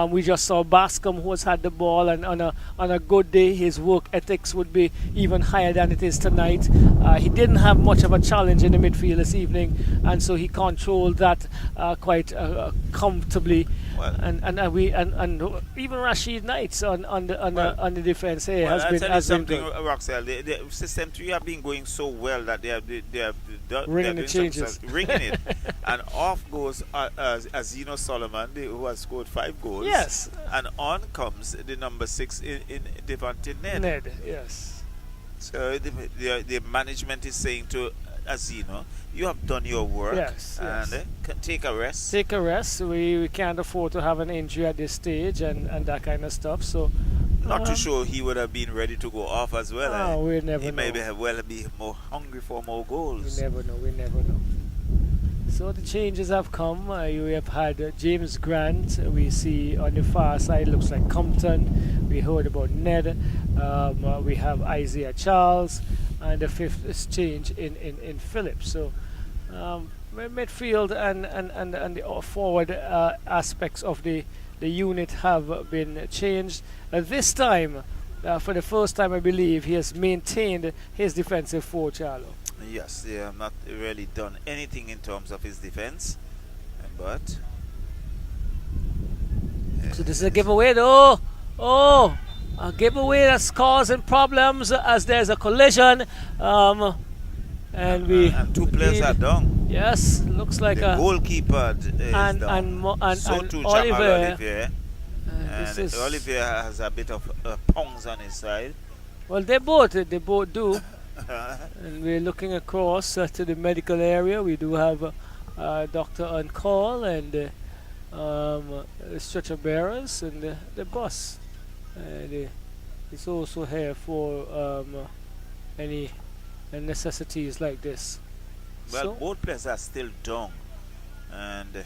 We just saw Bascom, who has had the ball, and on a good day his work ethics would be even higher than it is tonight. He didn't have much of a challenge in the midfield this evening, and so he controlled that quite comfortably. Well, and even Rashid Knights on the defense here has been something, good. Roxelle. The System 3 have been going so well that they have Ringing the changes. Ringing it, and off goes Azino Solomon, who has scored 5 goals. Yes. And on comes the number 6 in Devante Ned. Yes. So the management is saying to Azino, you have done your work. Yes. And can take a rest. Take a rest. We can't afford to have an injury at this stage and that kind of stuff. So. Not too sure he would have been ready to go off as well. We never know. He may be more hungry for more goals. We never know. So the changes have come. We have had James Grant. We see on the far side, looks like Compton. We heard about Ned. We have Isaiah Charles. And the fifth is change in Phillips. So midfield and the forward aspects of the unit have been changed. This time, for the first time, I believe, he has maintained his defensive four, Charlo. Yes, they have not really done anything in terms of his defense, but so this is a giveaway, though. Oh, a giveaway that's causing problems as there's a collision, and two players are down. Yes, looks like the a goalkeeper is down. And so too Olivier. And Olivier has a bit of pongs on his side. Well, they both do. And we're looking across to the medical area. We do have a doctor on call and stretcher bearers and the bus. It's also here for any necessities like this. Well, So both players are still down, and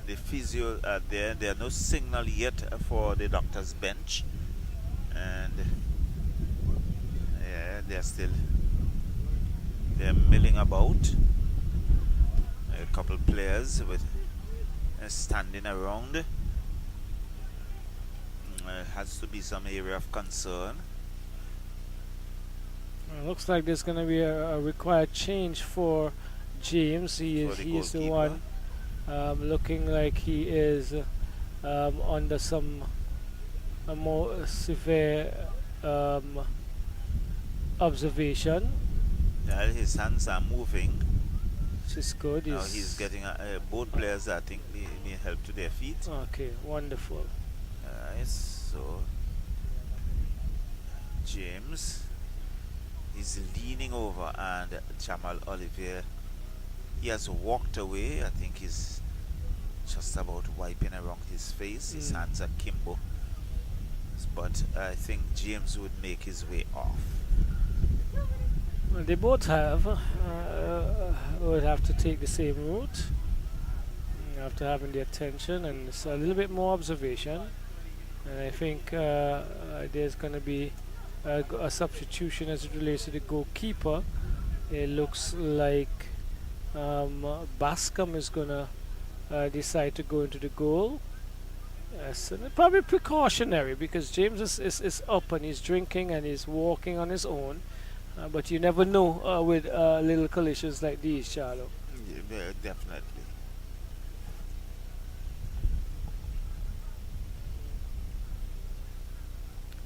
the physio are there. There are no signal yet for the doctor's bench, and yeah, they're milling about. A couple players with standing around. Has to be some area of concern. Looks like there's going to be a required change for James. He is the one looking like he is under some more severe observation. Yeah, his hands are moving. Which is good. Now he's getting both players, I think, may help to their feet. Okay, wonderful. So James is leaning over, and Jamal Olivier, he has walked away. I think he's just about wiping around his face. His hands are kimbo. But I think James would make his way off. Well, they both have would have to take the same route after having the attention and a little bit more observation. And I think there's going to be a substitution as it relates to the goalkeeper. It looks like Bascom is going to decide to go into the goal. Yes, and probably precautionary because James is up and he's drinking and he's walking on his own. But you never know with little collisions like these, Charlo. Yeah, definitely.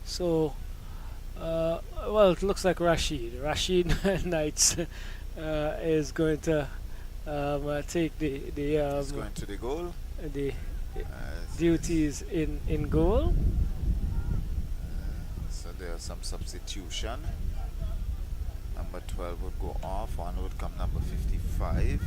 So, well, it looks like Rashid Knights is going to take the He's going to the goal. The duties in goal. So there's some substitution. Number 12 would go off. On would come number 55.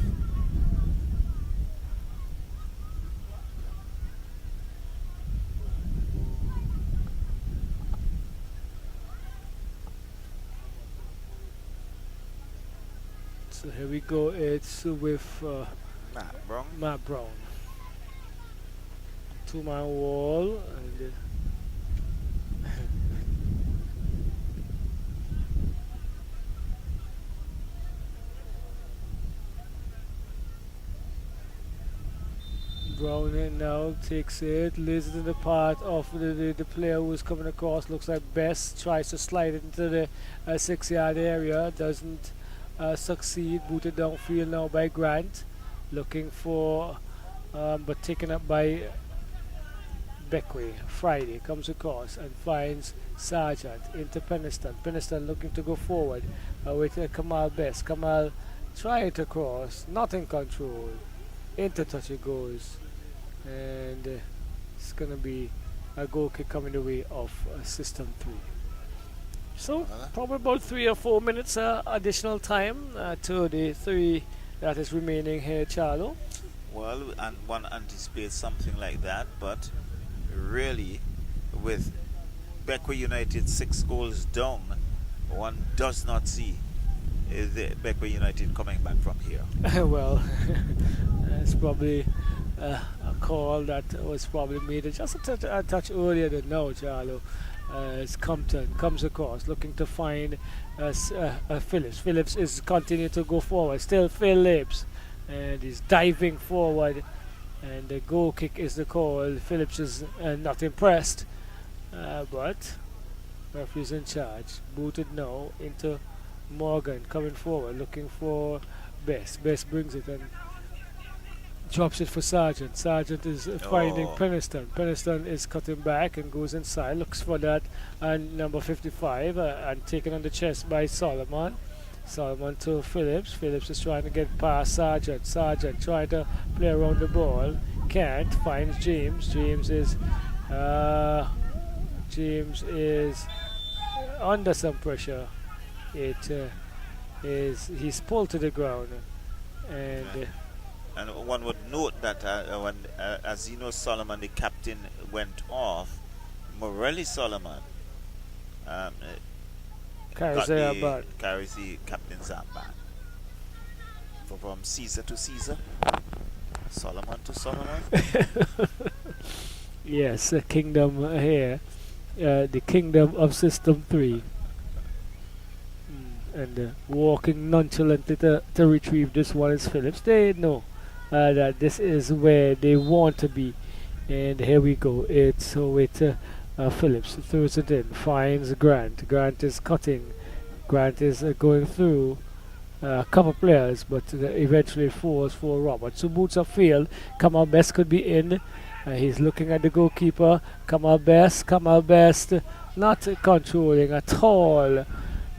So here we go. It's with Matt Brown. Two-man wall. And Brown now takes it, leads it in the path of the player who's coming across. Looks like Best tries to slide it into the 6-yard area, doesn't succeed. Booted downfield now by Grant, looking for, but taken up by Bequia. Friday comes across and finds Sargent into Peniston. Peniston looking to go forward with Kamal Best. Kamal trying to cross, not in control. Into touch it goes, and it's going to be a goal kick coming the way of System 3. So probably about 3 or 4 minutes additional time to the 3 that is remaining here, Charlo. Well, and one anticipates something like that, but really with Bequia United 6 goals down, one does not see the Bequia United coming back from here. Well, it's probably a call that was probably made just a touch earlier than now, Charlo. As Compton comes across looking to find Phillips. Phillips is continuing to go forward. Still Phillips, and he's diving forward, and the goal kick is the call. Phillips is not impressed, but referee's in charge. Booted now into Morgan, coming forward looking for Best. Best brings it and drops it for Sargent. Sargent is finding Peniston. Peniston is cutting back and goes inside, looks for that, and number 55 and taken on the chest by Solomon. Solomon to Phillips. Phillips is trying to get past Sargent. Sargent trying to play around the ball, can't. Finds James. James is under some pressure. He's pulled to the ground, and one would note that when as you know, Solomon, the captain, went off, Morelli Solomon carries the captain's armband. From Caesar to Caesar, Solomon to Solomon. Yes, a kingdom here, the kingdom of System 3. And walking nonchalantly to retrieve this one is Phillips. They know that this is where they want to be, and here we go. It's with Phillips throws it in, finds Grant. Grant is cutting. Grant is going through a couple players, but eventually falls for Robert. So boots upfield. Kamal Best could be in. He's looking at the goalkeeper. Kamal Best. Not controlling at all.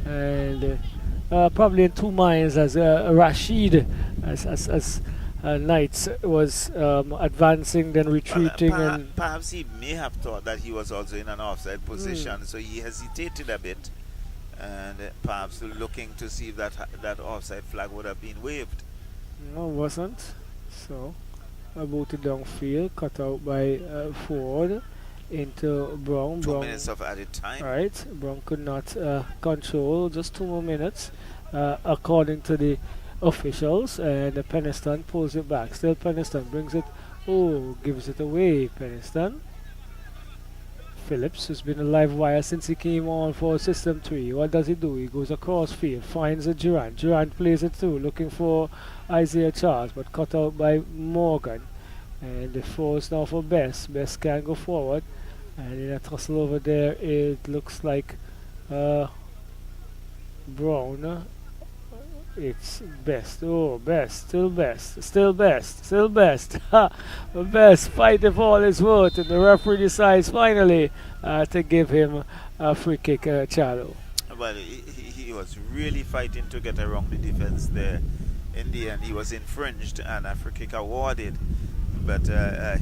And probably in two minds as Rashid, as Knights was advancing, then retreating. And perhaps he may have thought that he was also in an offside position, so he hesitated a bit, and perhaps looking to see if that offside flag would have been waved. No, wasn't. So about it downfield, cut out by Ford into Brown. 2 minutes of added time. Right, Brown could not control. Just 2 more minutes, according to the officials, and Peniston pulls it back. Still Peniston brings it. Oh, gives it away. Peniston. Phillips has been a live wire since he came on for System 3. What does he do? He goes across field, finds a Durant. Durant plays it through, looking for Isaiah Charles, but cut out by Morgan. And the force now for Best. Best can go forward. And in a tussle over there, it looks like Brown. It's Best. Oh, Best. Still Best. Ha! Best fighting for all his worth. And the referee decides finally to give him a free kick, Charlo. Well, he was really fighting to get around the defense there. In the end, he was infringed and a free kick awarded. But as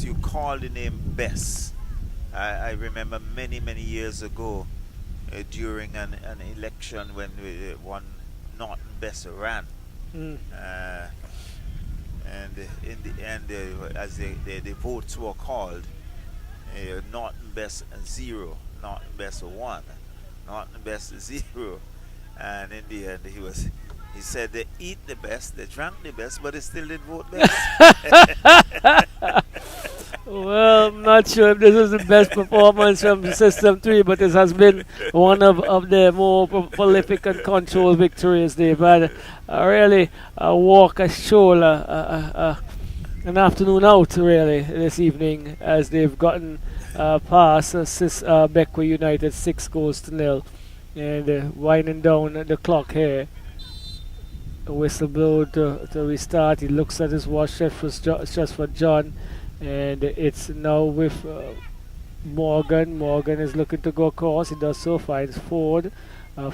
you call the name Best, I remember many years ago during an election when one Norton Best ran, and in the end, as the votes were called, Norton Best 0, Norton Best 1, Norton Best 0, and in the end he said they eat the best, they drank the best, but they still did vote best. Well, I'm not sure if this is the best performance from System 3, but this has been one of the more prolific and controlled victories they've had. Really a walk, a stroll, an afternoon out really this evening, as they've gotten past Bequia United 6-0, and winding down the clock here. A whistle blow to restart. He looks at his watch, just for John, and it's now with Morgan. Morgan is looking to go across. He does so, finds Ford.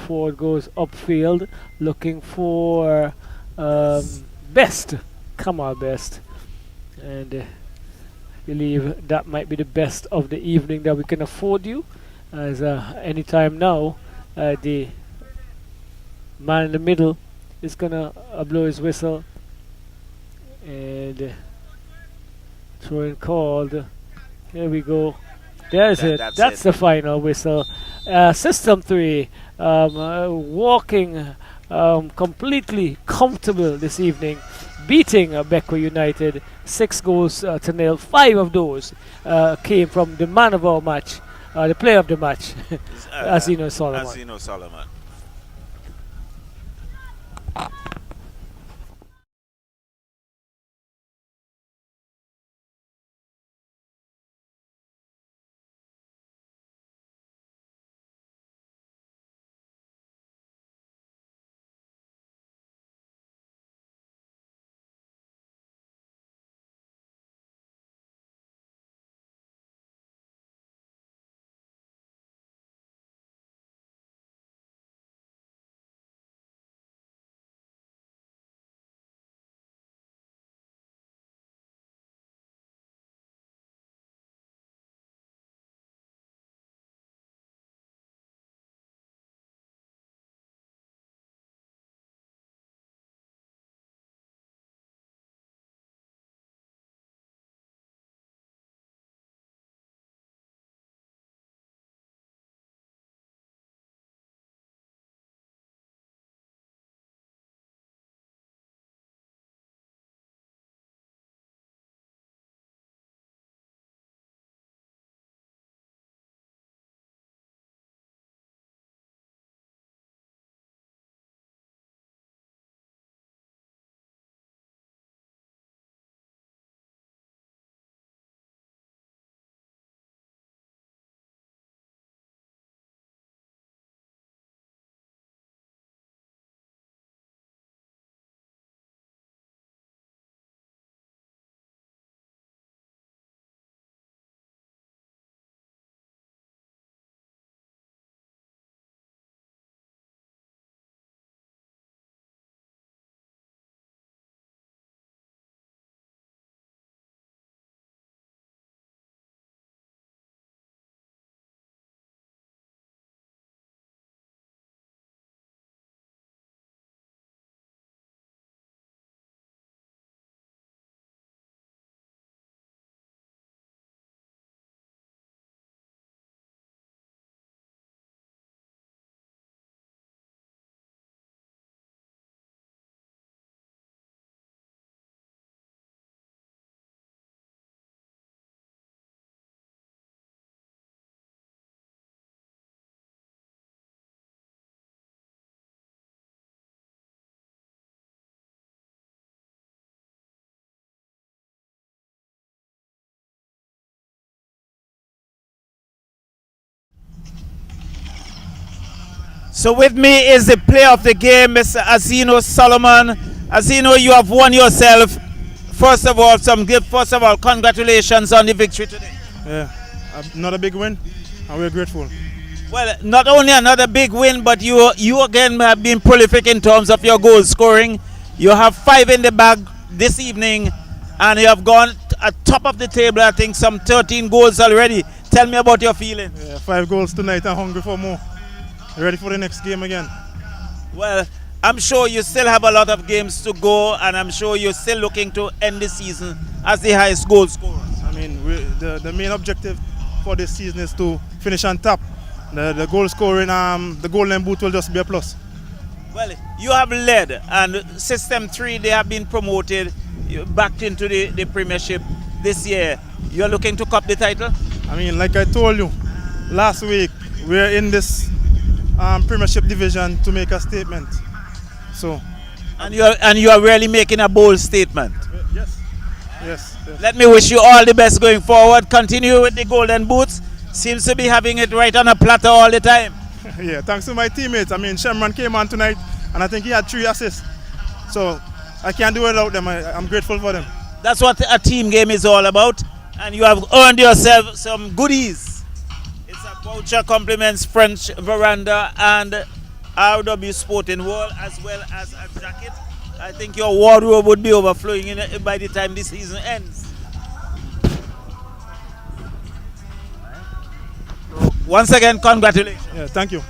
Ford goes upfield looking for Best. Come on, Best. And believe that might be the best of the evening that we can afford you, as anytime now the man in the middle is gonna blow his whistle, and throwing called. Here we go. There's it. That's the final whistle. System 3 walking completely comfortable this evening, beating Bequia United 6-0. 5 of those came from the man of our match, the player of the match, Azino Solomon. So with me is the player of the game, Mr. Azino Solomon. Azino, you have won yourself. First of all, congratulations on the victory today. Yeah, another big win, and we're grateful. Well, not only another big win, but you again have been prolific in terms of your goal scoring. You have 5 in the bag this evening, and you have gone at top of the table, I think some 13 goals already. Tell me about your feeling. Yeah, 5 goals tonight, I'm hungry for more. Ready for the next game again. Well, I'm sure you still have a lot of games to go, and I'm sure you're still looking to end the season as the highest goal scorer. I mean, the main objective for this season is to finish on top. The goal scoring, the golden boot will just be a plus. Well, you have led, and System 3, they have been promoted back into the Premiership this year. You're looking to cup the title? I mean, like I told you last week, we're in this Premiership division to make a statement. So, and you are really making a bold statement. Yes. Let me wish you all the best going forward. Continue with the golden boots. Seems to be having it right on a platter all the time. Yeah, thanks to my teammates. I mean, Sherman came on tonight, and I think he had 3 assists. So I can't do it without them. I'm grateful for them. That's what a team game is all about, and you have earned yourself some goodies. It's a voucher, compliments, French Veranda, and RW Sporting World, as well as a jacket. I think your wardrobe would be overflowing by the time this season ends. Once again, congratulations. Yeah, thank you.